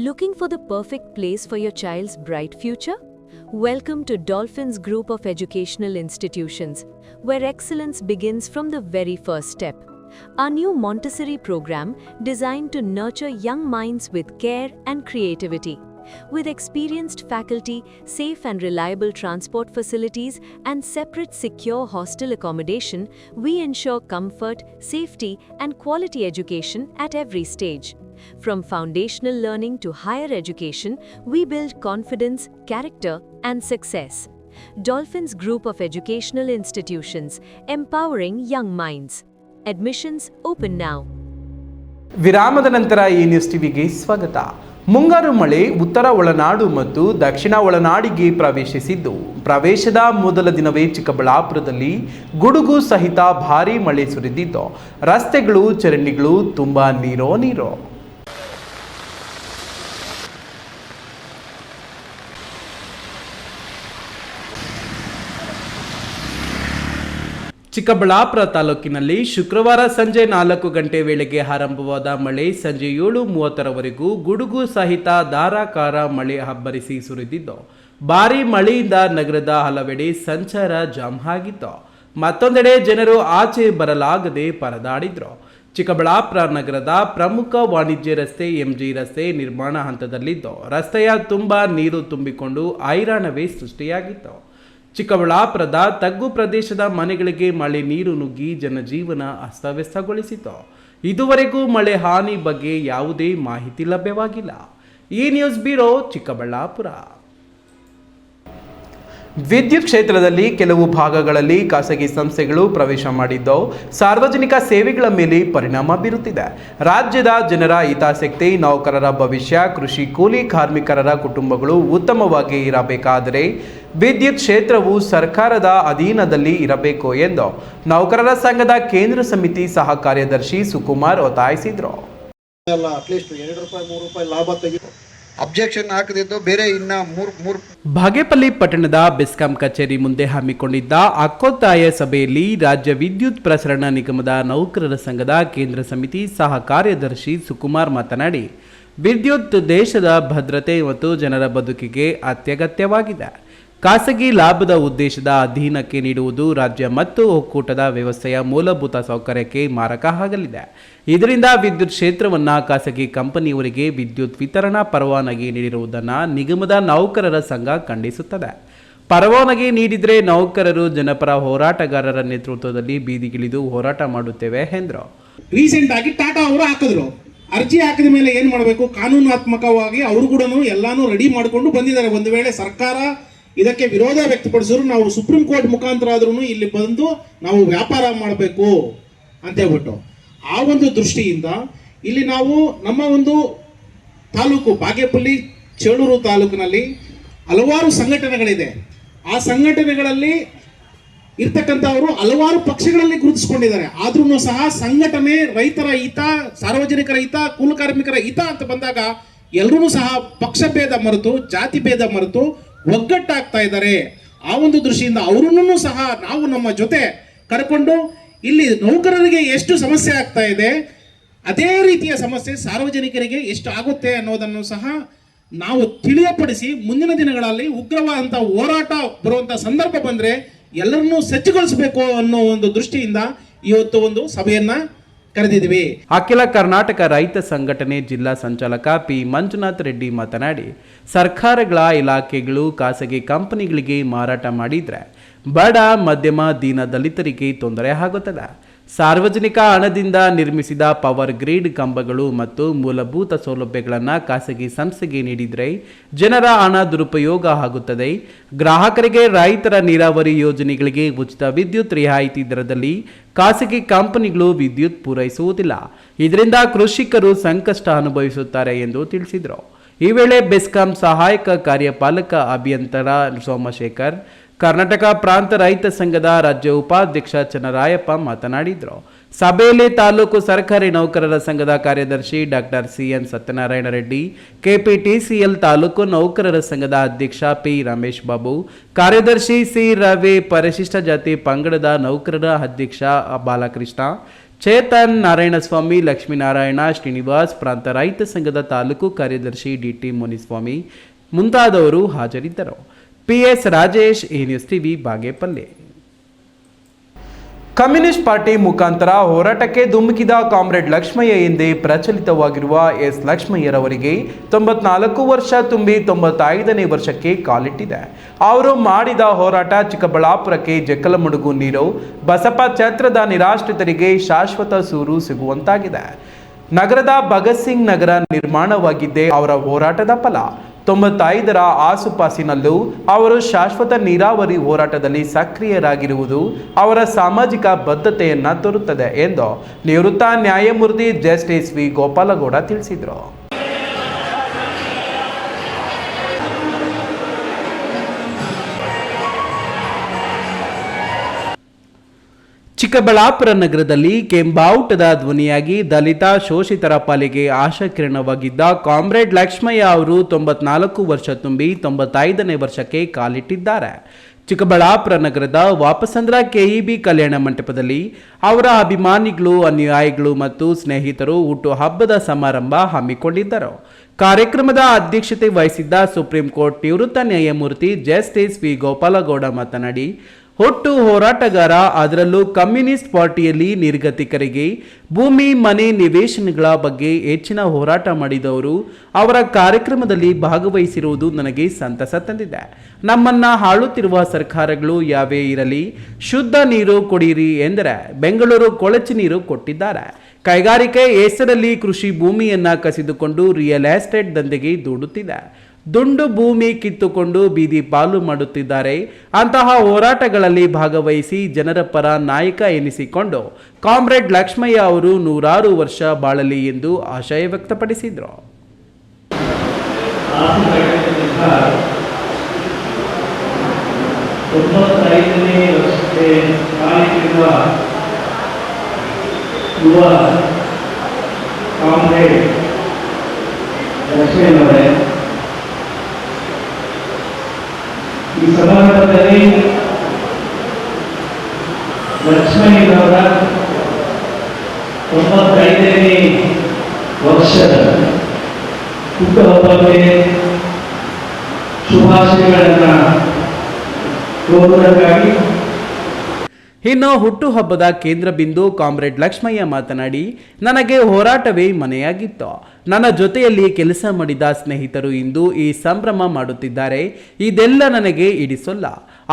Speaker 5: Looking for the perfect place for your child's bright future? Welcome to Dolphins Group of Educational Institutions, where excellence begins from the very first step. Our new Montessori program designed to nurture young minds with care and creativity. With experienced faculty, safe and reliable transport facilities, and separate secure hostel accommodation, we ensure comfort, safety, and quality education at every stage. From foundational learning to higher education, we build confidence, character, and success. Dolphins Group of Educational Institutions, empowering young minds. Admissions open now.
Speaker 1: ವಿರಾಮದ ನಂತರ ಈ news ಟಿವಿಗೆ ಸ್ವಾಗತ. ಮುಂಗಾರು ಮಳೆ ಉತ್ತರ ಒಳನಾಡು ಮತ್ತು ದಕ್ಷಿಣ ಒಳನಾಡಿಗೆ ಪ್ರವೇಶಿಸಿದ್ದು, ಪ್ರವೇಶದ ಮೊದಲ ದಿನವೇ ಚಿಕ್ಕಬಳ್ಳಾಪುರದಲ್ಲಿ ಗುಡುಗು ಸಹಿತ ಭಾರೀ ಮಳೆ ಸುರಿದಿದ್ದು, ರಸ್ತೆಗಳು ಚರಂಡಿಗಳು ತುಂಬಾ ನೀರೋ. ಚಿಕ್ಕಬಳ್ಳಾಪುರ ತಾಲೂಕಿನಲ್ಲಿ ಶುಕ್ರವಾರ ಸಂಜೆ 4 ಗಂಟೆ ವೇಳೆಗೆ ಆರಂಭವಾದ ಮಳೆ ಸಂಜೆ 7:30ರವರೆಗೂ ಗುಡುಗು ಸಹಿತ ಧಾರಾಕಾರ ಮಳೆ ಅಬ್ಬರಿಸಿ ಸುರಿದಿದ್ದು, ಭಾರೀ ಮಳೆಯಿಂದ ನಗರದ ಹಲವೆಡೆ ಸಂಚಾರ ಜಾಮ್ ಆಗಿತ್ತು. ಮತ್ತೊಂದೆಡೆ ಜನರು ಆಚೆ ಬರಲಾಗದೆ ಪರದಾಡಿದ್ರು. ಚಿಕ್ಕಬಳ್ಳಾಪುರ ನಗರದ ಪ್ರಮುಖ ವಾಣಿಜ್ಯ ರಸ್ತೆ ಎಂಜಿ ರಸ್ತೆ ನಿರ್ಮಾಣ ಹಂತದಲ್ಲಿದ್ದು, ರಸ್ತೆಯ ತುಂಬ ನೀರು ತುಂಬಿಕೊಂಡು ಐರಾಣವೇ ಸೃಷ್ಟಿಯಾಗಿತ್ತು. ಚಿಕ್ಕಬಳ್ಳಾಪುರದ ತಗ್ಗು ಪ್ರದೇಶದ ಮನೆಗಳಿಗೆ ಮಳೆ ನೀರು ನುಗ್ಗಿ ಜನಜೀವನ ಅಸ್ತವ್ಯಸ್ತಗೊಳಿಸಿತು. ಇದುವರೆಗೂ ಮಳೆ ಹಾನಿ ಬಗ್ಗೆ ಯಾವುದೇ ಮಾಹಿತಿ ಲಭ್ಯವಾಗಿಲ್ಲ. ಈ ನ್ಯೂಸ್ ಬ್ಯೂರೋ, ಚಿಕ್ಕಬಳ್ಳಾಪುರ. ವಿದ್ಯುತ್ ಕ್ಷೇತ್ರದಲ್ಲಿ ಕೆಲವು ಭಾಗಗಳಲ್ಲಿ ಖಾಸಗಿ ಸಂಸ್ಥೆಗಳು ಪ್ರವೇಶ ಮಾಡಿದ್ದು, ಸಾರ್ವಜನಿಕ ಸೇವೆಗಳ ಮೇಲೆ ಪರಿಣಾಮ ಬೀರುತ್ತಿದೆ. ರಾಜ್ಯದ ಜನರ ಹಿತಾಸಕ್ತಿ, ನೌಕರರ ಭವಿಷ್ಯ, ಕೃಷಿ ಕೂಲಿ ಕಾರ್ಮಿಕರ ಕುಟುಂಬಗಳು ಉತ್ತಮವಾಗಿ ಇರಬೇಕಾದರೆ ವಿದ್ಯುತ್ ಕ್ಷೇತ್ರವು ಸರ್ಕಾರದ ಅಧೀನದಲ್ಲಿ ಇರಬೇಕು ಎಂದು ನೌಕರರ ಸಂಘದ ಕೇಂದ್ರ ಸಮಿತಿ ಸಹ ಕಾರ್ಯದರ್ಶಿ ಸುಕುಮಾರ್ ಒತ್ತಾಯಿಸಿದರು.
Speaker 6: ಅಟ್ಲೀಸ್ಟ್ ₹2-3 ಲಾಭ ತೆಗೆದು ಅಬ್ಜೆಕ್ಷನ್ ಹಾಕದಿದ್ದು ಬೇರೆ ಇನ್ನ ಮೂರು
Speaker 1: ಬಾಗೇಪಲ್ಲಿ ಪಟ್ಟಣದ ಬೆಸ್ಕಾಂ ಕಚೇರಿ ಮುಂದೆ ಹಮ್ಮಿಕೊಂಡಿದ್ದ ಹಕ್ಕೊತ್ತಾಯ ಸಭೆಯಲ್ಲಿ ರಾಜ್ಯ ವಿದ್ಯುತ್ ಪ್ರಸರಣ ನಿಗಮದ ನೌಕರರ ಸಂಘದ ಕೇಂದ್ರ ಸಮಿತಿ ಸಹ ಕಾರ್ಯದರ್ಶಿ ಸುಕುಮಾರ್ ಮಾತನಾಡಿ, ವಿದ್ಯುತ್ ದೇಶದ ಭದ್ರತೆ ಮತ್ತು ಜನರ ಬದುಕಿಗೆ ಅತ್ಯಗತ್ಯವಾಗಿದೆ. ಖಾಸಗಿ ಲಾಭದ ಉದ್ದೇಶದ ಅಧೀನಕ್ಕೆ ನೀಡುವುದು ರಾಜ್ಯ ಮತ್ತು ಒಕ್ಕೂಟದ ವ್ಯವಸ್ಥೆಯ ಮೂಲಭೂತ ಸೌಕರ್ಯಕ್ಕೆ ಮಾರಕ ಆಗಲಿದೆ. ಇದರಿಂದ ವಿದ್ಯುತ್ ಕ್ಷೇತ್ರವನ್ನು ಖಾಸಗಿ ಕಂಪನಿಯವರಿಗೆ ವಿದ್ಯುತ್ ವಿತರಣಾ ಪರವಾನಗಿ ನೀಡಿರುವುದನ್ನು ನಿಗಮದ ನೌಕರರ ಸಂಘ ಖಂಡಿಸುತ್ತದೆ. ಪರವಾನಗಿ ನೀಡಿದರೆ ನೌಕರರು ಜನಪರ ಹೋರಾಟಗಾರರ ನೇತೃತ್ವದಲ್ಲಿ ಬೀದಿಗಿಳಿದು ಹೋರಾಟ ಮಾಡುತ್ತೇವೆ ಎಂದರು.
Speaker 7: ರೀಸೆಂಟ್ ಆಗಿ ಟಾಟಾ ಅವರು ಹಾಕಿದ್ರು, ಅರ್ಜಿ ಹಾಕಿದ ಮೇಲೆ ಏನ್ ಮಾಡಬೇಕು, ಕಾನೂನಾತ್ಮಕವಾಗಿ ಅವರು ಕೂಡ ಎಲ್ಲಾನು ರೆಡಿ ಮಾಡಿಕೊಂಡು ಬಂದಿದ್ದಾರೆ. ಒಂದು ವೇಳೆ ಸರ್ಕಾರ ಇದಕ್ಕೆ ವಿರೋಧ ವ್ಯಕ್ತಪಡಿಸಿದ್ರು ನಾವು ಸುಪ್ರೀಂ ಕೋರ್ಟ್ ಮುಖಾಂತರ ಆದ್ರೂ ಇಲ್ಲಿ ಬಂದು ನಾವು ವ್ಯಾಪಾರ ಮಾಡಬೇಕು ಅಂತ ಹೇಳ್ಬಿಟ್ಟು, ಆ ಒಂದು ದೃಷ್ಟಿಯಿಂದ ಇಲ್ಲಿ ನಾವು ನಮ್ಮ ಒಂದು ತಾಲೂಕು ಬಾಗೇಪಲ್ಲಿ ಚೇಳೂರು ತಾಲೂಕಿನಲ್ಲಿ ಹಲವಾರು ಸಂಘಟನೆಗಳಿದೆ. ಆ ಸಂಘಟನೆಗಳಲ್ಲಿ ಇರ್ತಕ್ಕಂಥವರು ಹಲವಾರು ಪಕ್ಷಗಳಲ್ಲಿ ಗುರುತಿಸಿಕೊಂಡಿದ್ದಾರೆ. ಆದ್ರೂ ಸಹ ಸಂಘಟನೆ ರೈತರ ಹಿತ, ಸಾರ್ವಜನಿಕರ ಹಿತ, ಕೂಲಿಕಾರ್ಮಿಕರ ಹಿತ ಅಂತ ಬಂದಾಗ ಎಲ್ಲರೂ ಸಹ ಪಕ್ಷ ಭೇದ ಮರೆತು, ಜಾತಿ ಭೇದ ಮರೆತು ಒಗ್ಗಟ್ಟಾಗ್ತಾ ಇದ್ದಾರೆ. ಆ ಒಂದು ದೃಷ್ಟಿಯಿಂದ ಅವರನ್ನು ಸಹ ನಾವು ನಮ್ಮ ಜೊತೆ ಕರ್ಕೊಂಡು ಇಲ್ಲಿ ನೌಕರರಿಗೆ ಎಷ್ಟು ಸಮಸ್ಯೆ ಆಗ್ತಾ ಇದೆ ಅದೇ ರೀತಿಯ ಸಮಸ್ಯೆ ಸಾರ್ವಜನಿಕರಿಗೆ ಎಷ್ಟು ಆಗುತ್ತೆ ಅನ್ನೋದನ್ನು ಸಹ ನಾವು ತಿಳಿಯಪಡಿಸಿ ಮುಂದಿನ ದಿನಗಳಲ್ಲಿ ಉಗ್ರವಾದಂಥ ಹೋರಾಟ ಬರುವಂಥ ಸಂದರ್ಭ ಬಂದರೆ ಎಲ್ಲರನ್ನೂ ಸಜ್ಜುಗೊಳಿಸಬೇಕು ಅನ್ನೋ ಒಂದು ದೃಷ್ಟಿಯಿಂದ ಇವತ್ತು ಒಂದು ಸಭೆಯನ್ನ ಕರೆದಿದ್ದೀವಿ.
Speaker 1: ಅಖಿಲ ಕರ್ನಾಟಕ ರೈತ ಸಂಘಟನೆ ಜಿಲ್ಲಾ ಸಂಚಾಲಕ ಪಿ ಮಂಜುನಾಥ್ ರೆಡ್ಡಿ ಮಾತನಾಡಿ, ಸರ್ಕಾರಗಳ ಇಲಾಖೆಗಳು ಖಾಸಗಿ ಕಂಪನಿಗಳಿಗೆ ಮಾರಾಟ ಮಾಡಿದರೆ ಬಡ, ಮಧ್ಯಮ, ದೀನ ದಲಿತರಿಗೆ ತೊಂದರೆ ಆಗುತ್ತದೆ. ಸಾರ್ವಜನಿಕ ಹಣದಿಂದ ನಿರ್ಮಿಸಿದ ಪವರ್ ಗ್ರಿಡ್ ಕಂಬಗಳು ಮತ್ತು ಮೂಲಭೂತ ಸೌಲಭ್ಯಗಳನ್ನು ಖಾಸಗಿ ಸಂಸ್ಥೆಗೆ ನೀಡಿದರೆ ಜನರ ಹಣ ದುರುಪಯೋಗ ಆಗುತ್ತದೆ. ಗ್ರಾಹಕರಿಗೆ ರೈತರ ನೀರಾವರಿ ಯೋಜನೆಗಳಿಗೆ ಉಚಿತ ವಿದ್ಯುತ್ ರಿಯಾಯಿತಿ ದರದಲ್ಲಿ ಖಾಸಗಿ ಕಂಪನಿಗಳು ವಿದ್ಯುತ್ ಪೂರೈಸುವುದಿಲ್ಲ. ಇದರಿಂದ ಕೃಷಿಕರು ಸಂಕಷ್ಟ ಅನುಭವಿಸುತ್ತಾರೆ ಎಂದು ತಿಳಿಸಿದರು. ಈ ವೇಳೆ ಬೆಸ್ಕಾಂ ಸಹಾಯಕ ಕಾರ್ಯಪಾಲಕ ಅಭಿಯಂತರ ಸೋಮಶೇಖರ್, ಕರ್ನಾಟಕ ಪ್ರಾಂತ ರೈತ ಸಂಘದ ರಾಜ್ಯ ಉಪಾಧ್ಯಕ್ಷ ಚನ್ನರಾಯಪ್ಪ ಮಾತನಾಡಿದರು. ಸಭೆಯಲ್ಲಿ ತಾಲೂಕು ಸರ್ಕಾರಿ ನೌಕರರ ಸಂಘದ ಕಾರ್ಯದರ್ಶಿ doctor CN Satyanarayana Reddy, KPTCL taluk ನೌಕರರ ಸಂಘದ ಅಧ್ಯಕ್ಷ ಪಿ ರಮೇಶ್ ಬಾಬು, ಕಾರ್ಯದರ್ಶಿ ಸಿ ರವಿ, ಪರಿಶಿಷ್ಟ ಜಾತಿ ಪಂಗಡದ ನೌಕರರ ಅಧ್ಯಕ್ಷ ಬಾಲಕೃಷ್ಣ, ಚೇತನ್, ನಾರಾಯಣಸ್ವಾಮಿ, ಲಕ್ಷ್ಮೀನಾರಾಯಣ, ಶ್ರೀನಿವಾಸ್, ಪ್ರಾಂತ ರೈತ ಸಂಘದ ತಾಲೂಕು ಕಾರ್ಯದರ್ಶಿ ಡಿಟಿ ಮುನಿಸ್ವಾಮಿ ಮುಂತಾದವರು ಹಾಜರಿದ್ದರು. ಪಿಎಸ್ ರಾಜೇಶ್, ಈ news TV, Bagepalli. Communist party ಮುಖಾಂತರ ಹೋರಾಟಕ್ಕೆ ಧುಮುಕಿದ ಕಾಮ್ರೇಡ್ ಲಕ್ಷ್ಮಯ್ಯ ಎಂದೇ ಪ್ರಚಲಿತವಾಗಿರುವ ಎಸ್ ಲಕ್ಷ್ಮಯ್ಯರವರಿಗೆ 94 ವರ್ಷ ತುಂಬಿ 95ನೇ ವರ್ಷಕ್ಕೆ ಕಾಲಿಟ್ಟಿದೆ. ಅವರು ಮಾಡಿದ ಹೋರಾಟ ಚಿಕ್ಕಬಳ್ಳಾಪುರಕ್ಕೆ ಜಕ್ಕಲಮಡುಗು ನೀರು, ಬಸಪ ಛತ್ರದ ನಿರಾಶ್ರಿತರಿಗೆ ಶಾಶ್ವತ ಸೂರು ಸಿಗುವಂತಾಗಿದೆ. ನಗರದ ಭಗತ್ ಸಿಂಗ್ ನಗರ ನಿರ್ಮಾಣವಾಗಿದ್ದೇ ಅವರ ಹೋರಾಟದ ಫಲ. 95ರ ಆಸುಪಾಸಿನಲ್ಲೂ ಅವರು ಶಾಶ್ವತ ನೀರಾವರಿ ಹೋರಾಟದಲ್ಲಿ ಸಕ್ರಿಯರಾಗಿರುವುದು ಅವರ ಸಾಮಾಜಿಕ ಬದ್ಧತೆಯನ್ನು ತೋರುತ್ತದೆ ಎಂದು ನಿವೃತ್ತ ನ್ಯಾಯಮೂರ್ತಿ ಜಸ್ಟಿಸ್ ವಿ ಗೋಪಾಲಗೌಡ ತಿಳಿಸಿದರು. ಚಿಕ್ಕಬಳ್ಳಾಪುರ ನಗರದಲ್ಲಿ ಕೆಂಬಾವುಟದ ಧ್ವನಿಯಾಗಿ ದಲಿತ ಶೋಷಿತರ ಪಾಲಿಗೆ ಆಶಾಕಿರಣವಾಗಿದ್ದ ಕಾಮ್ರೇಡ್ ಲಕ್ಷ್ಮಯ್ಯ ಅವರು 94 ವರ್ಷ ತುಂಬಿ 95ನೇ ವರ್ಷಕ್ಕೆ ಕಾಲಿಟ್ಟಿದ್ದಾರೆ. ಚಿಕ್ಕಬಳ್ಳಾಪುರ ನಗರದ ವಾಪಸಂದ್ರ ಕೆಇಬಿ ಕಲ್ಯಾಣ ಮಂಟಪದಲ್ಲಿ ಅವರ ಅಭಿಮಾನಿಗಳು, ಅನುಯಾಯಿಗಳು ಮತ್ತು ಸ್ನೇಹಿತರು ಹುಟ್ಟುಹಬ್ಬದ ಸಮಾರಂಭ ಹಮ್ಮಿಕೊಂಡಿದ್ದರು. ಕಾರ್ಯಕ್ರಮದ ಅಧ್ಯಕ್ಷತೆ ವಹಿಸಿದ್ದ ಸುಪ್ರೀಂ ಕೋರ್ಟ್ ನಿವೃತ್ತ ನ್ಯಾಯಮೂರ್ತಿ ಜಸ್ಟಿಸ್ ವಿ ಗೋಪಾಲಗೌಡ ಮಾತನಾಡಿ, ಹುಟ್ಟು ಹೋರಾಟಗಾರ, ಅದರಲ್ಲೂ ಕಮ್ಯುನಿಸ್ಟ್ ಪಾರ್ಟಿಯಲ್ಲಿ ನಿರ್ಗತಿಕರಿಗೆ ಭೂಮಿ, ಮನೆ, ನಿವೇಶನಗಳ ಬಗ್ಗೆ ಹೆಚ್ಚಿನ ಹೋರಾಟ ಮಾಡಿದವರು. ಅವರ ಕಾರ್ಯಕ್ರಮದಲ್ಲಿ ಭಾಗವಹಿಸಿರುವುದು ನನಗೆ ಸಂತಸ ತಂದಿದೆ. ನಮ್ಮನ್ನ ಆಳುತ್ತಿರುವ ಸರ್ಕಾರಗಳು ಯಾವೇ ಇರಲಿ, ಶುದ್ಧ ನೀರು ಕೊಡಿರಿ ಎಂದರೆ ಬೆಂಗಳೂರು ಕೊಳಚೆ ನೀರು ಕೊಟ್ಟಿದ್ದಾರೆ. ಕೈಗಾರಿಕೆ ಹೆಸರಲ್ಲಿ ಕೃಷಿ ಭೂಮಿಯನ್ನ ಕಸಿದುಕೊಂಡು ರಿಯಲ್ ಎಸ್ಟೇಟ್ ದಂಧೆಗೆ ದೂಡುತ್ತಿದೆ. ದುಂಡು ಭೂಮಿ ಕಿತ್ತುಕೊಂಡು ಬೀದಿ ಪಾಲು ಮಾಡುತ್ತಿದ್ದಾರೆ. ಅಂತಹ ಹೋರಾಟಗಳಲ್ಲಿ ಭಾಗವಹಿಸಿ ಜನರ ಪರ ನಾಯಕ ಎನಿಸಿಕೊಂಡು ಕಾಮ್ರೇಡ್ ಲಕ್ಷ್ಮಯ್ಯ ಅವರು 100 ವರ್ಷ ಬಾಳಲಿ ಎಂದು ಆಶಯ ವ್ಯಕ್ತಪಡಿಸಿದರು.
Speaker 8: ಈ ಸಮಾರಂಭದಲ್ಲಿ ಲಕ್ಷ್ಮಯ್ಯನವರ 95ನೇ ವರ್ಷದ ಹುಟ್ಟುಹಬ್ಬಕ್ಕೆ ಶುಭಾಶಯಗಳನ್ನು ಕೋರುವುದಕ್ಕಾಗಿ
Speaker 1: ಇನ್ನು ಹುಟ್ಟುಹಬ್ಬದ ಕೇಂದ್ರ ಬಿಂದು ಕಾಮ್ರೇಡ್ ಲಕ್ಷ್ಮಯ್ಯ ಮಾತನಾಡಿ, ನನಗೆ ಹೋರಾಟವೇ ಮನೆಯಾಗಿತ್ತು. ನನ್ನ ಜೊತೆಯಲ್ಲಿ ಕೆಲಸ ಮಾಡಿದ ಸ್ನೇಹಿತರು ಇಂದು ಈ ಸಂಭ್ರಮ ಮಾಡುತ್ತಿದ್ದಾರೆ. ಇದೆಲ್ಲ ನನಗೆ ಇಡಿಸಲ್ಲ.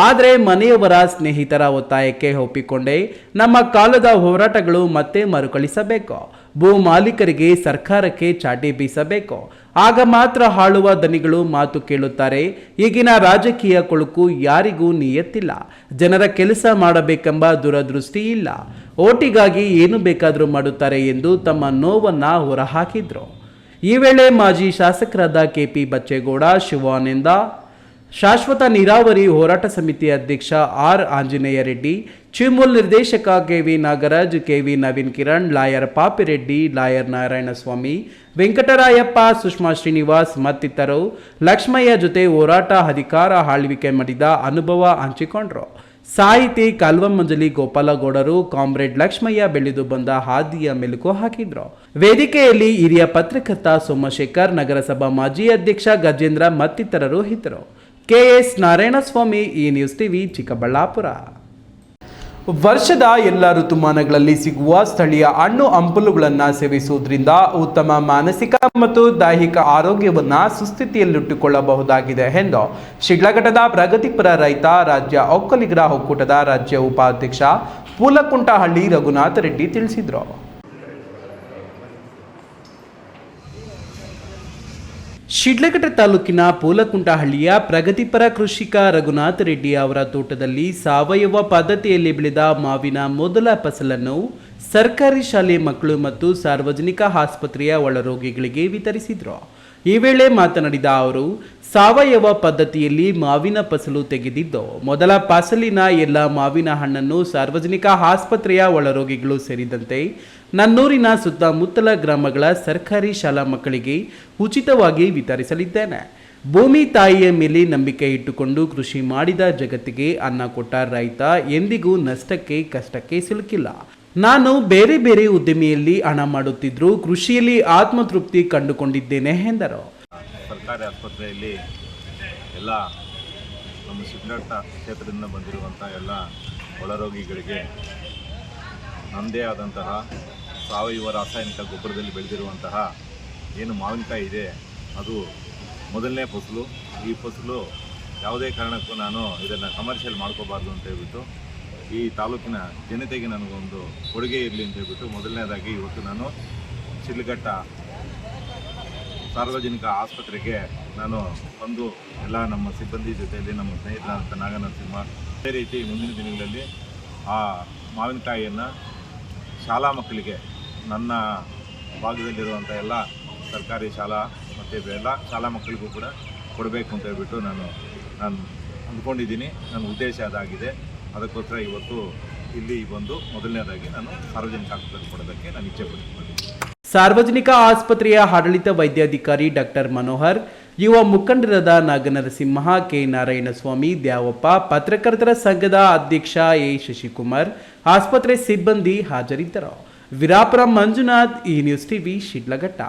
Speaker 1: ಆದರೆ ಮನೆಯವರ, ಸ್ನೇಹಿತರ ಒತ್ತಾಯಕ್ಕೆ ಒಪ್ಪಿಕೊಂಡೆ. ನಮ್ಮ ಕಾಲದ ಹೋರಾಟಗಳು ಮತ್ತೆ ಮರುಕಳಿಸಬೇಕು. ಭೂ ಮಾಲೀಕರಿಗೆ, ಸರ್ಕಾರಕ್ಕೆ ಚಾಟಿ ಬೀಸಬೇಕು. ಆಗ ಮಾತ್ರ ಆಳುವ ದನಿಗಳು ಮಾತು ಕೇಳುತ್ತಾರೆ. ಈಗಿನ ರಾಜಕೀಯ ಕೊಳುಕು ಯಾರಿಗೂ ನಿಯತ್ತಿಲ್ಲ. ಜನರ ಕೆಲಸ ಮಾಡಬೇಕೆಂಬ ದೂರದೃಷ್ಟಿ ಇಲ್ಲ. ಓಟಿಗಾಗಿ ಏನು ಬೇಕಾದರೂ ಮಾಡುತ್ತಾರೆ ಎಂದು ತಮ್ಮ ನೋವನ್ನು ಹೊರಹಾಕಿದ್ರು. ಈ ವೇಳೆ ಮಾಜಿ ಶಾಸಕರಾದ ಕೆಪಿ ಬಚ್ಚೇಗೌಡ, ಶಿವಾನಂದ, ಶಾಶ್ವತ ನೀರಾವರಿ ಹೋರಾಟ ಸಮಿತಿ ಅಧ್ಯಕ್ಷ ಆರ್ ಆಂಜನೇಯ ರೆಡ್ಡಿ, ಚಿಮುಲ್ ನಿರ್ದೇಶಕ KV Nagaraj, KV Naveen Kiran, lawyer Papireddy, lawyer Narayanaswamy, Venkatarayappa, Sushma Srinivas ಮತ್ತಿತರರು ಲಕ್ಷ್ಮಯ್ಯ ಜೊತೆ ಹೋರಾಟ, ಅಧಿಕಾರ ಆಳ್ವಿಕೆ ಮಾಡಿದ ಅನುಭವ ಹಂಚಿಕೊಂಡ್ರು. ಸಾಹಿತಿ ಕಲ್ವಮಂಜಲಿ ಗೋಪಾಲಗೌಡರು ಕಾಮ್ರೇಡ್ ಲಕ್ಷ್ಮಯ್ಯ ಬೆಳೆದು ಬಂದ ಹಾದಿಯ ಮೆಲುಕು ಹಾಕಿದ್ರು. ವೇದಿಕೆಯಲ್ಲಿ ಹಿರಿಯ ಪತ್ರಕರ್ತ ಸೋಮಶೇಖರ್, ನಗರಸಭಾ ಮಾಜಿ ಅಧ್ಯಕ್ಷ ಗಜೇಂದ್ರ ಮತ್ತಿತರರು ಇದ್ದರು. ಕೆಎಸ್ ನಾರಾಯಣಸ್ವಾಮಿ, ಈ ನ್ಯೂಸ್ ಟಿವಿ, ಚಿಕ್ಕಬಳ್ಳಾಪುರ. ವರ್ಷದ ಎಲ್ಲ ಋತುಮಾನಗಳಲ್ಲಿ ಸಿಗುವ ಸ್ಥಳೀಯ ಹಣ್ಣು ಹಂಪಲುಗಳನ್ನು ಸೇವಿಸುವುದರಿಂದ ಉತ್ತಮ ಮಾನಸಿಕ ಮತ್ತು ದೈಹಿಕ ಆರೋಗ್ಯವನ್ನು ಸುಸ್ಥಿತಿಯಲ್ಲಿಟ್ಟುಕೊಳ್ಳಬಹುದಾಗಿದೆ ಎಂದು ಶಿಡ್ಲಘಟ್ಟದ ಪ್ರಗತಿಪರ ರೈತ ರಾಜ್ಯ ಒಕ್ಕಲಿಗರ ಒಕ್ಕೂಟದ ರಾಜ್ಯ ಉಪಾಧ್ಯಕ್ಷ ಪೂಲಕುಂಟಹಳ್ಳಿ ರಘುನಾಥ ರೆಡ್ಡಿ ತಿಳಿಸಿದರು. ಶಿಡ್ಲಘಟ್ಟ ತಾಲೂಕಿನ ಪೂಲಕುಂಟಹಳ್ಳಿಯ ಪ್ರಗತಿಪರ ಕೃಷಿಕ ರಘುನಾಥ ರೆಡ್ಡಿ ಅವರ ತೋಟದಲ್ಲಿ ಸಾವಯವ ಪದ್ಧತಿಯಲ್ಲಿ ಬೆಳೆದ ಮಾವಿನ ಮೊದಲ ಫಸಲನ್ನು ಸರ್ಕಾರಿ ಶಾಲೆ ಮಕ್ಕಳು ಮತ್ತು ಸಾರ್ವಜನಿಕ ಆಸ್ಪತ್ರೆಯ ಒಳರೋಗಿಗಳಿಗೆ ವಿತರಿಸಿದರು. ಈ ವೇಳೆ ಮಾತನಾಡಿದ ಅವರು, ಸಾವಯವ ಪದ್ಧತಿಯಲ್ಲಿ ಮಾವಿನ ಫಸಲು ತೆಗೆದಿದ್ದು ಮೊದಲ ಫಸಲಿನ ಎಲ್ಲ ಮಾವಿನ ಹಣ್ಣನ್ನು ಸಾರ್ವಜನಿಕ ಆಸ್ಪತ್ರೆಯ ಒಳರೋಗಿಗಳು ಸೇರಿದಂತೆ ನನ್ನೂರಿನ ಸುತ್ತಮುತ್ತಲ ಗ್ರಾಮಗಳ ಸರ್ಕಾರಿ ಶಾಲಾ ಮಕ್ಕಳಿಗೆ ಉಚಿತವಾಗಿ ವಿತರಿಸಲಿದ್ದೇನೆ. ಭೂಮಿ ತಾಯಿಯ ಮೇಲೆ ನಂಬಿಕೆ ಇಟ್ಟುಕೊಂಡು ಕೃಷಿ ಮಾಡಿದ ಜಗತ್ತಿಗೆ ಅನ್ನ ಕೊಟ್ಟ ರೈತ ಎಂದಿಗೂ ನಷ್ಟಕ್ಕೆ ಕಷ್ಟಕ್ಕೆ ಸಿಲುಕಿಲ್ಲ. ನಾನು ಬೇರೆ ಬೇರೆ ಉದ್ದಿಮೆಯಲ್ಲಿ ಹಣ ಮಾಡುತ್ತಿದ್ದರೂ ಕೃಷಿಯಲ್ಲಿ ಆತ್ಮತೃಪ್ತಿ ಕಂಡುಕೊಂಡಿದ್ದೇನೆ ಎಂದರು.
Speaker 9: ಸರ್ಕಾರಿ ಆಸ್ಪತ್ರೆಯಲ್ಲಿ ಎಲ್ಲ ನಮ್ಮ ಶಿಡ್ಲಘಟ್ಟ ಕ್ಷೇತ್ರದಿಂದ ಬಂದಿರುವಂಥ ಎಲ್ಲ ಒಳರೋಗಿಗಳಿಗೆ ನಮ್ಮದೇ ಆದಂತಹ ಸಾವಯವ ರಾಸಾಯನಿಕ ಗೊಬ್ಬರದಲ್ಲಿ ಬೆಳೆದಿರುವಂತಹ ಏನು ಮಾವಿನಕಾಯಿ ಇದೆ ಅದು ಮೊದಲನೇ ಫಸಲು. ಈ ಫಸಲು ಯಾವುದೇ ಕಾರಣಕ್ಕೂ ನಾನು ಇದನ್ನು ಕಮರ್ಷಿಯಲ್ ಮಾಡ್ಕೋಬಾರ್ದು ಅಂತ ಹೇಳ್ಬಿಟ್ಟು ಈ ತಾಲೂಕಿನ ಜನತೆಗೆ ನನಗೊಂದು ಕೊಡುಗೆ ಇರಲಿ ಅಂತ ಹೇಳ್ಬಿಟ್ಟು ಮೊದಲನೇದಾಗಿ ಇವತ್ತು ನಾನು ಶಿಡ್ಲಘಟ್ಟ ಸಾರ್ವಜನಿಕ ಆಸ್ಪತ್ರೆಗೆ ನಾನು ಬಂದು ಎಲ್ಲ ನಮ್ಮ ಸಿಬ್ಬಂದಿ ಜೊತೆಯಲ್ಲಿ ನಮ್ಮ ಸ್ನೇಹಿತರಾದಂಥ ನಾಗನರಸಿಂಹ ಅದೇ ರೀತಿ ಮುಂದಿನ ದಿನಗಳಲ್ಲಿ ಆ ಮಾವಿನಕಾಯಿಯನ್ನು ಶಾಲಾ ಮಕ್ಕಳಿಗೆ ನನ್ನ ಭಾಗದಲ್ಲಿರುವಂಥ ಎಲ್ಲ ಸರ್ಕಾರಿ ಶಾಲಾ ಮತ್ತು ಎಲ್ಲ ಶಾಲಾ ಮಕ್ಕಳಿಗೂ ಕೂಡ ಕೊಡಬೇಕು ಅಂತ ಹೇಳ್ಬಿಟ್ಟು ನಾನು ಅಂದ್ಕೊಂಡಿದ್ದೀನಿ. ನನ್ನ ಉದ್ದೇಶ ಅದಾಗಿದೆ. ಅದಕ್ಕೋಸ್ಕರ ಇವತ್ತು ಇಲ್ಲಿ ಬಂದು ಮೊದಲನೇದಾಗಿ ನಾನು ಸಾರ್ವಜನಿಕ ಆಸ್ಪತ್ರೆಗೆ ಕೊಡೋದಕ್ಕೆ ನಾನು ಇಚ್ಛೆ ಪಡ್ತೀನಿ.
Speaker 1: ಸಾರ್ವಜನಿಕ ಆಸ್ಪತ್ರೆಯ ಆಡಳಿತ ವೈದ್ಯಾಧಿಕಾರಿ ಡಾಕ್ಟರ್ ಮನೋಹರ್, ಯುವ ಮುಖಂಡರಾದ ನಾಗನರಸಿಂಹ, ಕೆ ನಾರಾಯಣಸ್ವಾಮಿ, ದ್ಯಾವಪ್ಪ, ಪತ್ರಕರ್ತರ ಸಂಘದ ಅಧ್ಯಕ್ಷ ಎ ಶಶಿಕುಮಾರ್, ಆಸ್ಪತ್ರೆ ಸಿಬ್ಬಂದಿ ಹಾಜರಿದ್ದರು. ವೀರಾಪುರ ಮಂಜುನಾಥ್, ಈ ನ್ಯೂಸ್ ಟಿವಿ, ಶಿಡ್ಲಘಟ್ಟ.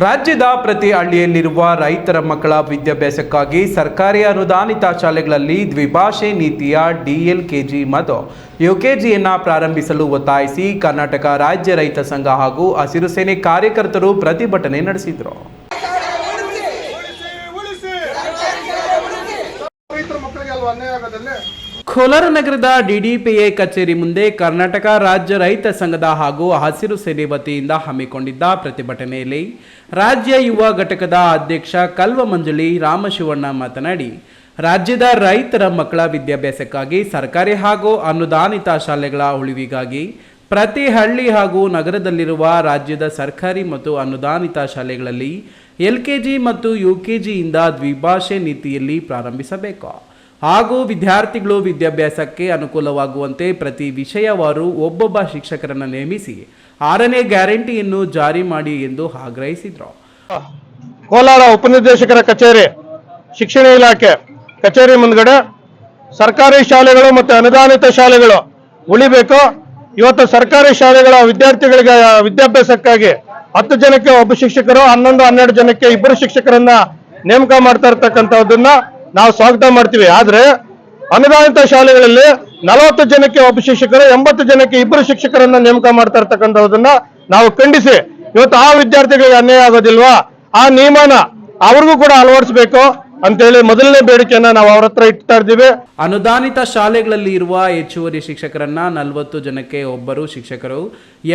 Speaker 1: ರಾಜ್ಯದ ಪ್ರತಿ ಹಳ್ಳಿಯಲ್ಲಿರುವ ರೈತರ ಮಕ್ಕಳ ವಿದ್ಯಾಭ್ಯಾಸಕ್ಕಾಗಿ ಸರ್ಕಾರಿ ಅನುದಾನಿತ ಶಾಲೆಗಳಲ್ಲಿ ದ್ವಿಭಾಷೆ ನೀತಿಯ DLKG ಮತ್ತು UKGಯನ್ನು ಪ್ರಾರಂಭಿಸಲು ಒತ್ತಾಯಿಸಿ ಕರ್ನಾಟಕ ರಾಜ್ಯ ರೈತ ಸಂಘ ಹಾಗೂ ಹಸಿರು ಸೇನೆ ಕಾರ್ಯಕರ್ತರು ಪ್ರತಿಭಟನೆ ನಡೆಸಿದರು. ಕೋಲಾರ ನಗರದ DDPA ಕಚೇರಿ ಮುಂದೆ ಕರ್ನಾಟಕ ರಾಜ್ಯ ರೈತ ಸಂಘದ ಹಾಗೂ ಹಸಿರು ಸೇನೆ ವತಿಯಿಂದ ಹಮ್ಮಿಕೊಂಡಿದ್ದ ಪ್ರತಿಭಟನೆಯಲ್ಲಿ ರಾಜ್ಯ ಯುವ ಘಟಕದ ಅಧ್ಯಕ್ಷ ಕಲ್ವಮಂಜಲಿ ರಾಮಶಿವಣ್ಣ ಮಾತನಾಡಿ, ರಾಜ್ಯದ ರೈತರ ಮಕ್ಕಳ ವಿದ್ಯಾಭ್ಯಾಸಕ್ಕಾಗಿ ಸರ್ಕಾರಿ ಹಾಗೂ ಅನುದಾನಿತ ಶಾಲೆಗಳ ಉಳಿವಿಗಾಗಿ ಪ್ರತಿ ಹಳ್ಳಿ ಹಾಗೂ ನಗರದಲ್ಲಿರುವ ರಾಜ್ಯದ ಸರ್ಕಾರಿ ಮತ್ತು ಅನುದಾನಿತ ಶಾಲೆಗಳಲ್ಲಿ LKG ಮತ್ತು UKGಯಿಂದ ದ್ವಿಭಾಷೆ ನೀತಿಯಲ್ಲಿ ಪ್ರಾರಂಭಿಸಬೇಕು ಹಾಗೂ ವಿದ್ಯಾರ್ಥಿಗಳು ವಿದ್ಯಾಭ್ಯಾಸಕ್ಕೆ ಅನುಕೂಲವಾಗುವಂತೆ ಪ್ರತಿ ವಿಷಯವಾರು ಒಬ್ಬೊಬ್ಬ ಶಿಕ್ಷಕರನ್ನು ನೇಮಿಸಿ 6ನೇ ಗ್ಯಾರಂಟಿಯನ್ನು ಜಾರಿ ಮಾಡಿ ಎಂದು ಆಗ್ರಹಿಸಿದರು.
Speaker 10: ಕೋಲಾರ ಉಪನಿರ್ದೇಶಕರ ಕಚೇರಿ, ಶಿಕ್ಷಣ ಇಲಾಖೆ ಕಚೇರಿ ಮುಂದ್ಗಡೆ ಸರ್ಕಾರಿ ಶಾಲೆಗಳು ಮತ್ತು ಅನುದಾನಿತ ಶಾಲೆಗಳು ಉಳಿಬೇಕು. ಇವತ್ತು ಸರ್ಕಾರಿ ಶಾಲೆಗಳ ವಿದ್ಯಾರ್ಥಿಗಳಿಗೆ ವಿದ್ಯಾಭ್ಯಾಸಕ್ಕಾಗಿ 10 ಜನಕ್ಕೆ ಒಬ್ಬ ಶಿಕ್ಷಕರು, 11-12 ಜನಕ್ಕೆ ಇಬ್ಬರು ಶಿಕ್ಷಕರನ್ನ ನೇಮಕ ಮಾಡ್ತಾ ಇರ್ತಕ್ಕಂಥದ್ದನ್ನ ನಾವು ಸ್ವಾಗತ ಮಾಡ್ತೀವಿ. ಆದ್ರೆ ಅನುದಾನಿತ ಶಾಲೆಗಳಲ್ಲಿ 40 ಜನಕ್ಕೆ ಒಬ್ಬ ಶಿಕ್ಷಕರು, 80 ಜನಕ್ಕೆ ಇಬ್ಬರು ಶಿಕ್ಷಕರನ್ನ ನೇಮಕ ಮಾಡ್ತಾ ಇರ್ತಕ್ಕಂಥದ್ದನ್ನ ನಾವು ಖಂಡಿಸಿ, ಇವತ್ತು ಆ ವಿದ್ಯಾರ್ಥಿಗಳಿಗೆ ಅನ್ಯಾಯ ಆಗೋದಿಲ್ವಾ, ಆ ನಿಯಮನ ಅವ್ರಿಗೂ ಕೂಡ ಅಳವಡಿಸಬೇಕು ಅಂತೇಳಿ ಮೊದಲನೇ ಬೇಡಿಕೆಯನ್ನ ನಾವು ಅವ್ರ ಹತ್ರ ಇಡ್ತಾ ಇದ್ದೀವಿ.
Speaker 1: ಅನುದಾನಿತ ಶಾಲೆಗಳಲ್ಲಿ ಇರುವ ಹೆಚ್ಚುವರಿ ಶಿಕ್ಷಕರನ್ನ 40 ಜನಕ್ಕೆ ಒಬ್ಬರು ಶಿಕ್ಷಕರು,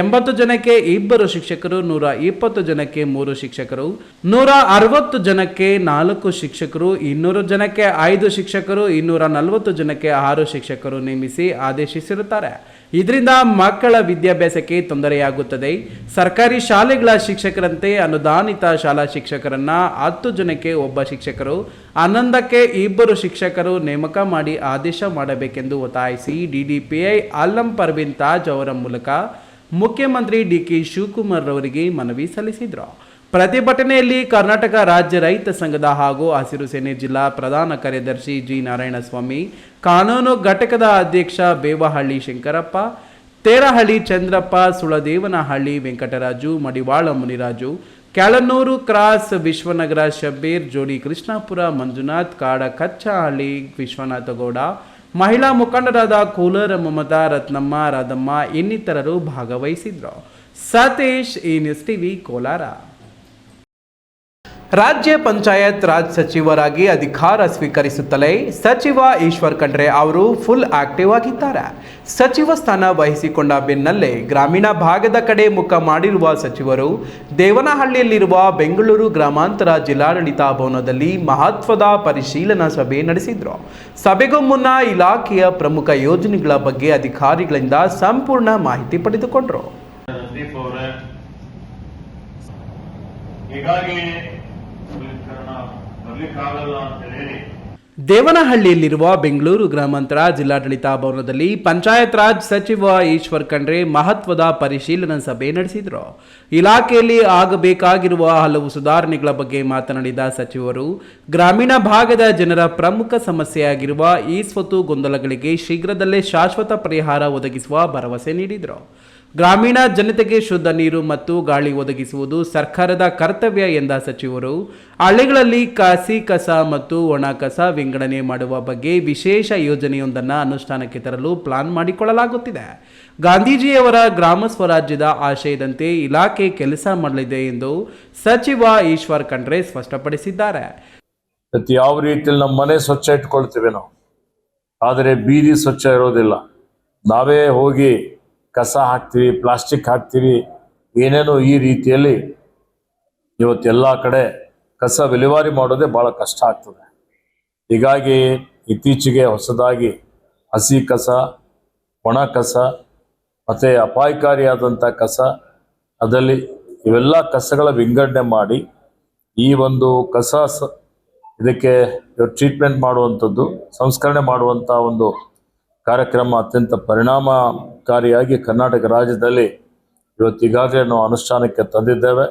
Speaker 1: 80 ಜನಕ್ಕೆ ಇಬ್ಬರು ಶಿಕ್ಷಕರು, 120 ಜನಕ್ಕೆ 3 ಶಿಕ್ಷಕರು, 160 ಜನಕ್ಕೆ 4 ಶಿಕ್ಷಕರು, 200 ಜನಕ್ಕೆ 5 ಶಿಕ್ಷಕರು, 240 ಜನಕ್ಕೆ 6 ಶಿಕ್ಷಕರು ನೇಮಿಸಿ ಆದೇಶಿಸಿರುತ್ತಾರೆ. ಇದರಿಂದ ಮಕ್ಕಳ ವಿದ್ಯಾಭ್ಯಾಸಕ್ಕೆ ತೊಂದರೆಯಾಗುತ್ತದೆ. ಸರ್ಕಾರಿ ಶಾಲೆಗಳ ಶಿಕ್ಷಕರಂತೆ ಅನುದಾನಿತ ಶಾಲಾ ಶಿಕ್ಷಕರನ್ನ 10 ಜನಕ್ಕೆ ಒಬ್ಬ ಶಿಕ್ಷಕರು, 11ಕ್ಕೆ ಇಬ್ಬರು ಶಿಕ್ಷಕರು ನೇಮಕ ಮಾಡಿ ಆದೇಶ ಮಾಡಬೇಕೆಂದು ಒತ್ತಾಯಿಸಿ DDPI ಅಲ್ಲಂ ಪರ್ವೀನ್ ತಾಜ್ ಅವರ ಮೂಲಕ ಮುಖ್ಯಮಂತ್ರಿ DK ಶಿವಕುಮಾರ್ ಅವರಿಗೆ ಮನವಿ ಸಲ್ಲಿಸಿದರು. ಪ್ರತಿಭಟನೆಯಲ್ಲಿ ಕರ್ನಾಟಕ ರಾಜ್ಯ ರೈತ ಸಂಘದ ಹಾಗೂ ಹಸಿರು ಸೇನೆ ಜಿಲ್ಲಾ ಪ್ರಧಾನ ಕಾರ್ಯದರ್ಶಿ G ನಾರಾಯಣಸ್ವಾಮಿ, ಕಾನೂನು ಘಟಕದ ಅಧ್ಯಕ್ಷ ಬೇವಹಳ್ಳಿ ಶಂಕರಪ್ಪ, ತೇರಹಳ್ಳಿ ಚಂದ್ರಪ್ಪ, ಸುಳದೇವನಹಳ್ಳಿ ವೆಂಕಟರಾಜು, ಮಡಿವಾಳ ಮುನಿರಾಜು, ಕ್ಯಾಳನೂರು ಕ್ರಾಸ್ ವಿಶ್ವನಗರ ಶಬ್ಬೀರ್, ಜೋಡಿ ಕೃಷ್ಣಾಪುರ ಮಂಜುನಾಥ್, ಕಾಡ ಕಚ್ಚಹಳ್ಳಿ ವಿಶ್ವನಾಥಗೌಡ, ಮಹಿಳಾ ಮುಖಂಡರಾದ ಕೂಲರ್ ಮಮತಾ, ರತ್ನಮ್ಮ, ರಾಧಮ್ಮ ಇನ್ನಿತರರು ಭಾಗವಹಿಸಿದ್ರು. ಸತೀಶ್, ಈ ನ್ಯೂಸ್ ಟಿವಿ, ಕೋಲಾರ. ರಾಜ್ಯ ಪಂಚಾಯತ್ ರಾಜ್ ಸಚಿವರಾಗಿ ಅಧಿಕಾರ ಸ್ವೀಕರಿಸುತ್ತಲೇ ಸಚಿವ ಈಶ್ವರ್ ಖಂಡ್ರೆ ಅವರು ಫುಲ್ ಆಕ್ಟಿವ್ ಆಗಿದ್ದಾರೆ. ಸಚಿವ ಸ್ಥಾನ ವಹಿಸಿಕೊಂಡ ಬೆನ್ನಲ್ಲೇ ಗ್ರಾಮೀಣ ಭಾಗದ ಕಡೆ ಮುಖ ಮಾಡಿರುವ ಸಚಿವರು ದೇವನಹಳ್ಳಿಯಲ್ಲಿರುವ ಬೆಂಗಳೂರು ಗ್ರಾಮಾಂತರ ಜಿಲ್ಲಾಡಳಿತ ಭವನದಲ್ಲಿ ಮಹತ್ವದ ಪರಿಶೀಲನಾ ಸಭೆ ನಡೆಸಿದರು. ಸಭೆಗೂ ಮುನ್ನ ಇಲಾಖೆಯ ಪ್ರಮುಖ ಯೋಜನೆಗಳ ಬಗ್ಗೆ ಅಧಿಕಾರಿಗಳಿಂದ ಸಂಪೂರ್ಣ ಮಾಹಿತಿ ಪಡೆದುಕೊಂಡರು. ದೇವನಹಳ್ಳಿಯಲ್ಲಿರುವ ಬೆಂಗಳೂರು ಗ್ರಾಮಾಂತರ ಜಿಲ್ಲಾಡಳಿತ ಭವನದಲ್ಲಿ ಪಂಚಾಯತ್ ರಾಜ್ ಸಚಿವ ಈಶ್ವರ್ ಖಂಡ್ರೆ ಮಹತ್ವದ ಪರಿಶೀಲನಾ ಸಭೆ ನಡೆಸಿದರು. ಇಲಾಖೆಯಲ್ಲಿ ಆಗಬೇಕಾಗಿರುವ ಹಲವು ಸುಧಾರಣೆಗಳ ಬಗ್ಗೆ ಮಾತನಾಡಿದ ಸಚಿವರು ಗ್ರಾಮೀಣ ಭಾಗದ ಜನರ ಪ್ರಮುಖ ಸಮಸ್ಯೆಯಾಗಿರುವ ಈ ಸ್ವತ್ತು ಗೊಂದಲಗಳಿಗೆ ಶೀಘ್ರದಲ್ಲೇ ಶಾಶ್ವತ ಪರಿಹಾರ ಒದಗಿಸುವ ಭರವಸೆ ನೀಡಿದರು. ಗ್ರಾಮೀಣ ಜನತೆಗೆ ಶುದ್ಧ ನೀರು ಮತ್ತು ಗಾಳಿ ಒದಗಿಸುವುದು ಸರ್ಕಾರದ ಕರ್ತವ್ಯ ಎಂದ ಸಚಿವರು ಹಳ್ಳಿಗಳಲ್ಲಿ ಖಾಸಿ ಕಸ ಮತ್ತು ಒಣ ಕಸ ವಿಂಗಡಣೆ ಮಾಡುವ ಬಗ್ಗೆ ವಿಶೇಷ ಯೋಜನೆಯೊಂದನ್ನು ಅನುಷ್ಠಾನಕ್ಕೆ ತರಲು ಪ್ಲಾನ್ ಮಾಡಿಕೊಳ್ಳಲಾಗುತ್ತಿದೆ. ಗಾಂಧೀಜಿಯವರ ಗ್ರಾಮ ಸ್ವರಾಜ್ಯದ ಆಶಯದಂತೆ ಇಲಾಖೆ ಕೆಲಸ ಮಾಡಲಿದೆ ಎಂದು ಸಚಿವ ಈಶ್ವರ್ ಖಂಡ್ರೆ ಸ್ಪಷ್ಟಪಡಿಸಿದ್ದಾರೆ.
Speaker 11: ಯಾವ ರೀತಿಯಲ್ಲಿ ನಮ್ಮ ಮನೆ ಸ್ವಚ್ಛ ಇಟ್ಕೊಳ್ತೀವಿ ನಾವು, ಆದರೆ ಬೀದಿ ಸ್ವಚ್ಛ ಇರೋದಿಲ್ಲ. ನಾವೇ ಹೋಗಿ ಕಸ ಹಾಕ್ತೀವಿ, ಪ್ಲಾಸ್ಟಿಕ್ ಹಾಕ್ತೀವಿ, ಏನೇನೋ ಈ ರೀತಿಯಲ್ಲಿ ಇವತ್ತೆಲ್ಲ ಕಡೆ ಕಸ ವಿಲೇವಾರಿ ಮಾಡೋದೇ ಭಾಳ ಕಷ್ಟ ಆಗ್ತದೆ. ಹೀಗಾಗಿ ಇತ್ತೀಚೆಗೆ ಹೊಸದಾಗಿ ಹಸಿ ಕಸ, ಒಣ ಕಸ ಮತ್ತು ಅಪಾಯಕಾರಿಯಾದಂಥ ಕಸ, ಅದರಲ್ಲಿ ಇವೆಲ್ಲ ಕಸಗಳ ವಿಂಗಡಣೆ ಮಾಡಿ ಈ ಒಂದು ಕಸ ಇದಕ್ಕೆ ಟ್ರೀಟ್ಮೆಂಟ್ ಮಾಡುವಂಥದ್ದು, ಸಂಸ್ಕರಣೆ ಮಾಡುವಂಥ ಒಂದು ಕಾರ್ಯಕ್ರಮ ಅತ್ಯಂತ ಪರಿಣಾಮಕಾರಿಯಾಗಿ ಕರ್ನಾಟಕ ರಾಜ್ಯದಲ್ಲಿ ಇವತ್ತೀಗಾಗಲೇ ನಾವು ಅನುಷ್ಠಾನಕ್ಕೆ ತಂದಿದ್ದೇವೆ.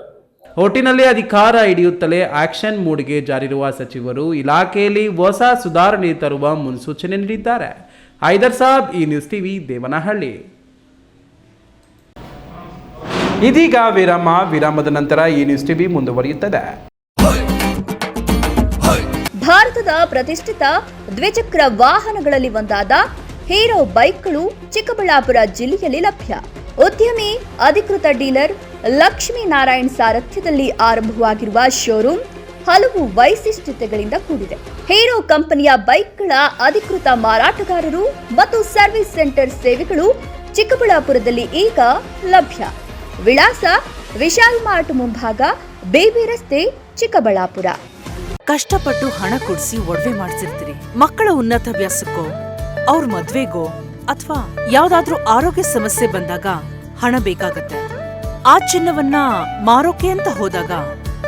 Speaker 1: ಒಟ್ಟಿನಲ್ಲಿ ಅಧಿಕಾರ ಹಿಡಿಯುತ್ತಲೇ ಆಕ್ಷನ್ ಮೂಡ್ಗೆ ಜಾರಿರುವ ಸಚಿವರು ಇಲಾಖೆಯಲ್ಲಿ ಹೊಸ ಸುಧಾರಣೆ ತರುವ ಮುನ್ಸೂಚನೆ ನೀಡಿದ್ದಾರೆ. ಹೈದರ್ ಸಾಬ್, ಈ ನ್ಯೂಸ್ ಟಿವಿ, ದೇವನಹಳ್ಳಿ. ಇದೀಗ ವಿರಾಮದ ನಂತರ ಈ ನ್ಯೂಸ್ ಟಿವಿ ಮುಂದುವರಿಯುತ್ತದೆ.
Speaker 12: ಭಾರತದ ಪ್ರತಿಷ್ಠಿತ ದ್ವಿಚಕ್ರ ವಾಹನಗಳಲ್ಲಿ ಒಂದಾದ ಹೀರೋ ಬೈಕ್ಗಳು ಚಿಕ್ಕಬಳ್ಳಾಪುರ ಜಿಲ್ಲೆಯಲ್ಲಿ ಲಭ್ಯ. ಉದ್ಯಮಿ ಅಧಿಕೃತ ಡೀಲರ್ ಲಕ್ಷ್ಮೀನಾರಾಯಣ್ ಸಾರಥ್ಯದಲ್ಲಿ ಆರಂಭವಾಗಿರುವ ಶೋರೂಮ್ ಹಲವು ವೈಶಿಷ್ಟ್ಯತೆಗಳಿಂದ ಕೂಡಿದೆ. ಹೀರೋ ಕಂಪನಿಯ ಬೈಕ್ಗಳ ಅಧಿಕೃತ ಮಾರಾಟಗಾರರು ಮತ್ತು ಸರ್ವಿಸ್ ಸೆಂಟರ್ ಸೇವೆಗಳು ಚಿಕ್ಕಬಳ್ಳಾಪುರದಲ್ಲಿ ಈಗ ಲಭ್ಯ. ವಿಳಾಸ ವಿಶಾಲ್ ಮಾರ್ಟ್ ಮುಂಭಾಗ, ಬೇಬಿ ರಸ್ತೆ, ಚಿಕ್ಕಬಳ್ಳಾಪುರ.
Speaker 13: ಕಷ್ಟಪಟ್ಟು ಹಣ ಕೊಡಿಸಿ ಒಡವೆ ಮಾಡಿಸಿರ್ತೀರಿ. ಮಕ್ಕಳ ಉನ್ನತಾಭ್ಯಾಸಕ್ಕೋ, ಅವ್ರ ಮದ್ವೆಗೋ ಅಥವಾ ಯಾವ್ದಾದ್ರೂ ಆರೋಗ್ಯ ಸಮಸ್ಯೆ ಬಂದಾಗ ಹಣ ಬೇಕಾಗತ್ತೆ. ಆ ಚಿನ್ನವನ್ನ ಮಾರೋಕೆ ಅಂತ ಹೋದಾಗ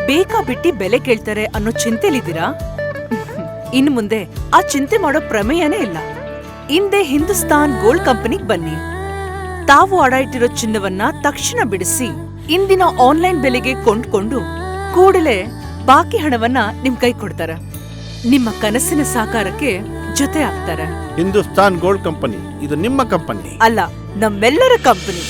Speaker 13: ಬೇಕಾಬಿಟ್ಟಿ ಬೆಲೆ ಕೇಳ್ತಾರೆ ಅನ್ನೋ ಚಿಂತೆಲಿದ್ದೀರಾ? ಇನ್ನು ಮುಂದೆ ಆ ಚಿಂತೆ ಮಾಡೋ ಪ್ರಮೇಯನೇ ಇಲ್ಲ. ಹಿಂದೆ ಹಿಂದೂಸ್ತಾನ್ ಗೋಲ್ಡ್ ಕಂಪನಿಗೆ ಬನ್ನಿ. ತಾವು ಅಡ ಇಟ್ಟಿರೋ ಚಿನ್ನವನ್ನ ತಕ್ಷಣ ಬಿಡಿಸಿ ಇಂದಿನ ಆನ್ಲೈನ್ ಬೆಲೆಗೆ ಕೊಂಡ್ಕೊಂಡು ಕೂಡಲೇ ಬಾಕಿ ಹಣವನ್ನ ನಿಮ್ ಕೈ ಕೊಡ್ತಾರೆ. ನಿಮ್ಮ ಕನಸಿನ ಸಾಕಾರಕ್ಕೆ ಜೊತೆ ಆಗ್ತಾರೆ.
Speaker 14: ಹಿಂದೂಸ್ತಾನ್ ಗೋಲ್ಡ್ ಕಂಪನಿ, ಇದು ನಿಮ್ಮ ಕಂಪನಿ
Speaker 13: ಅಲ್ಲ, ನಮ್ಮೆಲ್ಲರ ಕಂಪನಿ.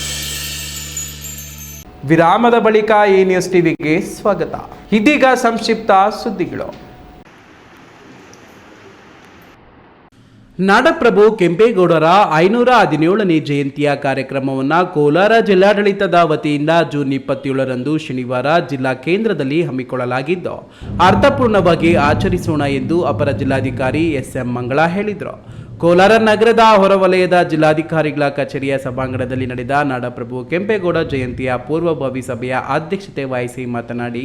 Speaker 1: ವಿರಾಮದ ಬಳಿಕ ಈ ನ್ಯೂಸ್ ಟಿವಿಗೆ ಸ್ವಾಗತ. ಇದೀಗ ಸಂಕ್ಷಿಪ್ತ ಸುದ್ದಿಗಳು. ನಾಡಪ್ರಭು ಕೆಂಪೇಗೌಡರ 517ನೇ ಜಯಂತಿಯ ಕಾರ್ಯಕ್ರಮವನ್ನು ಕೋಲಾರ ಜಿಲ್ಲಾಡಳಿತದ ವತಿಯಿಂದ ಜೂನ್ 27ರಂದು ಶನಿವಾರ ಜಿಲ್ಲಾ ಕೇಂದ್ರದಲ್ಲಿ ಹಮ್ಮಿಕೊಳ್ಳಲಾಗಿದ್ದು ಅರ್ಥಪೂರ್ಣವಾಗಿ ಆಚರಿಸೋಣ ಎಂದು ಅಪರ ಜಿಲ್ಲಾಧಿಕಾರಿ ಎಸ್.ಎಂ. ಮಂಗಳಾ ಹೇಳಿದರು. ಕೋಲಾರ ನಗರದ ಹೊರವಲಯದ ಜಿಲ್ಲಾಧಿಕಾರಿಗಳ ಕಚೇರಿಯ ಸಭಾಂಗಣದಲ್ಲಿ ನಡೆದ ನಾಡಪ್ರಭು ಕೆಂಪೇಗೌಡ ಜಯಂತಿಯ ಪೂರ್ವಭಾವಿ ಸಭೆಯ ಅಧ್ಯಕ್ಷತೆ ವಹಿಸಿ ಮಾತನಾಡಿ,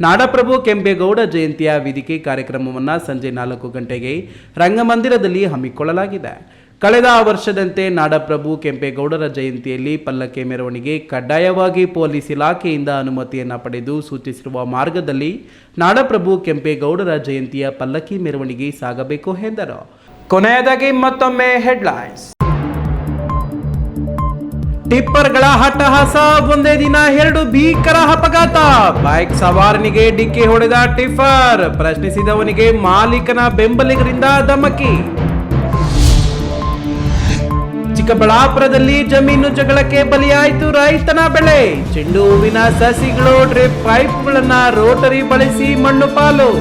Speaker 1: ನಾಡಪ್ರಭು ಕೆಂಪೇಗೌಡ ಜಯಂತಿಯ ವೇದಿಕೆ ಕಾರ್ಯಕ್ರಮವನ್ನು ಸಂಜೆ 4 ಗಂಟೆಗೆ ರಂಗಮಂದಿರದಲ್ಲಿ ಹಮ್ಮಿಕೊಳ್ಳಲಾಗಿದೆ. ಕಳೆದ ವರ್ಷದಂತೆ ನಾಡಪ್ರಭು ಕೆಂಪೇಗೌಡರ ಜಯಂತಿಯಲ್ಲಿ ಪಲ್ಲಕ್ಕಿ ಮೆರವಣಿಗೆ ಕಡ್ಡಾಯವಾಗಿ ಪೊಲೀಸ್ ಇಲಾಖೆಯಿಂದ ಅನುಮತಿಯನ್ನು ಪಡೆದು ಸೂಚಿಸಿರುವ ಮಾರ್ಗದಲ್ಲಿ ನಾಡಪ್ರಭು ಕೆಂಪೇಗೌಡರ ಜಯಂತಿಯ ಪಲ್ಲಕ್ಕಿ ಮೆರವಣಿಗೆ ಸಾಗಬೇಕು ಎಂದರು. ಕೊನೆಯದಾಗಿ ಮತ್ತೊಮ್ಮೆ ಹೆಡ್ಲೈನ್ಸ್. ಟಿಪ್ಪರ್ಗಳ ಹಟ್ಟಹಾಸ, ಒಂದೇ ದಿನ 2 ಭೀಕರ ಅಪಘಾತ. ಬೈಕ್ ಸವಾರನಿಗೆ ಡಿಕ್ಕಿ ಹೊಡೆದ ಟಿಪ್ಪರ್, ಪ್ರಶ್ನಿಸಿದವನಿಗೆ ಮಾಲೀಕನ ಬೆಂಬಲಿಗರಿಂದ ಧಮಕಿ. ಚಿಕ್ಕಬಳ್ಳಾಪುರದಲ್ಲಿ ಜಮೀನು ಜಗಳಕ್ಕೆ ಬಲಿಯಾಯಿತು ರೈತನ ಬೆಳೆ. ಚೆಂಡು ಹೂವಿನ ಸಸಿಗಳು, ಡ್ರಿಪ್ ಪೈಪ್ಗಳನ್ನ ರೋಟರಿ ಬಳಸಿ ಮಣ್ಣು ಪಾಲು.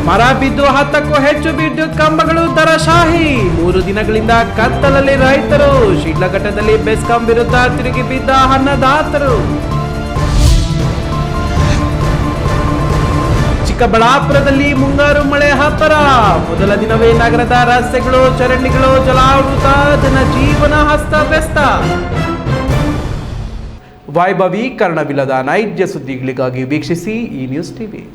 Speaker 1: ಮರ ಬಿದ್ದು 10ಕ್ಕೂ ಹೆಚ್ಚು ವಿದ್ಯುತ್ ಕಂಬಗಳು ದರಶಾಹಿ. 3 ದಿನಗಳಿಂದ ಕತ್ತಲಲ್ಲಿ ರೈತರು. ಶಿಡ್ಲಘಟ್ಟದಲ್ಲಿ ಬೆಸ್ಕಾಂ ವಿರುದ್ಧ ತಿರುಗಿ ಬಿದ್ದ ಅನ್ನದಾತರು. ಚಿಕ್ಕಬಳ್ಳಾಪುರದಲ್ಲಿ ಮುಂಗಾರು ಮಳೆ ಅಬ್ಬರ. ಮೊದಲ ದಿನವೇ ನಗರದ ರಸ್ತೆಗಳು, ಚರಂಡಿಗಳು ಜಲಾವೃತ, ಜನಜೀವನ ಅಸ್ತವ್ಯಸ್ತ. ವೈಭವೀಕರಣವಿಲ್ಲದ ನೈಜ ಸುದ್ದಿಗಳಿಗಾಗಿ ವೀಕ್ಷಿಸಿ ಈ ನ್ಯೂಸ್ ಟಿವಿ.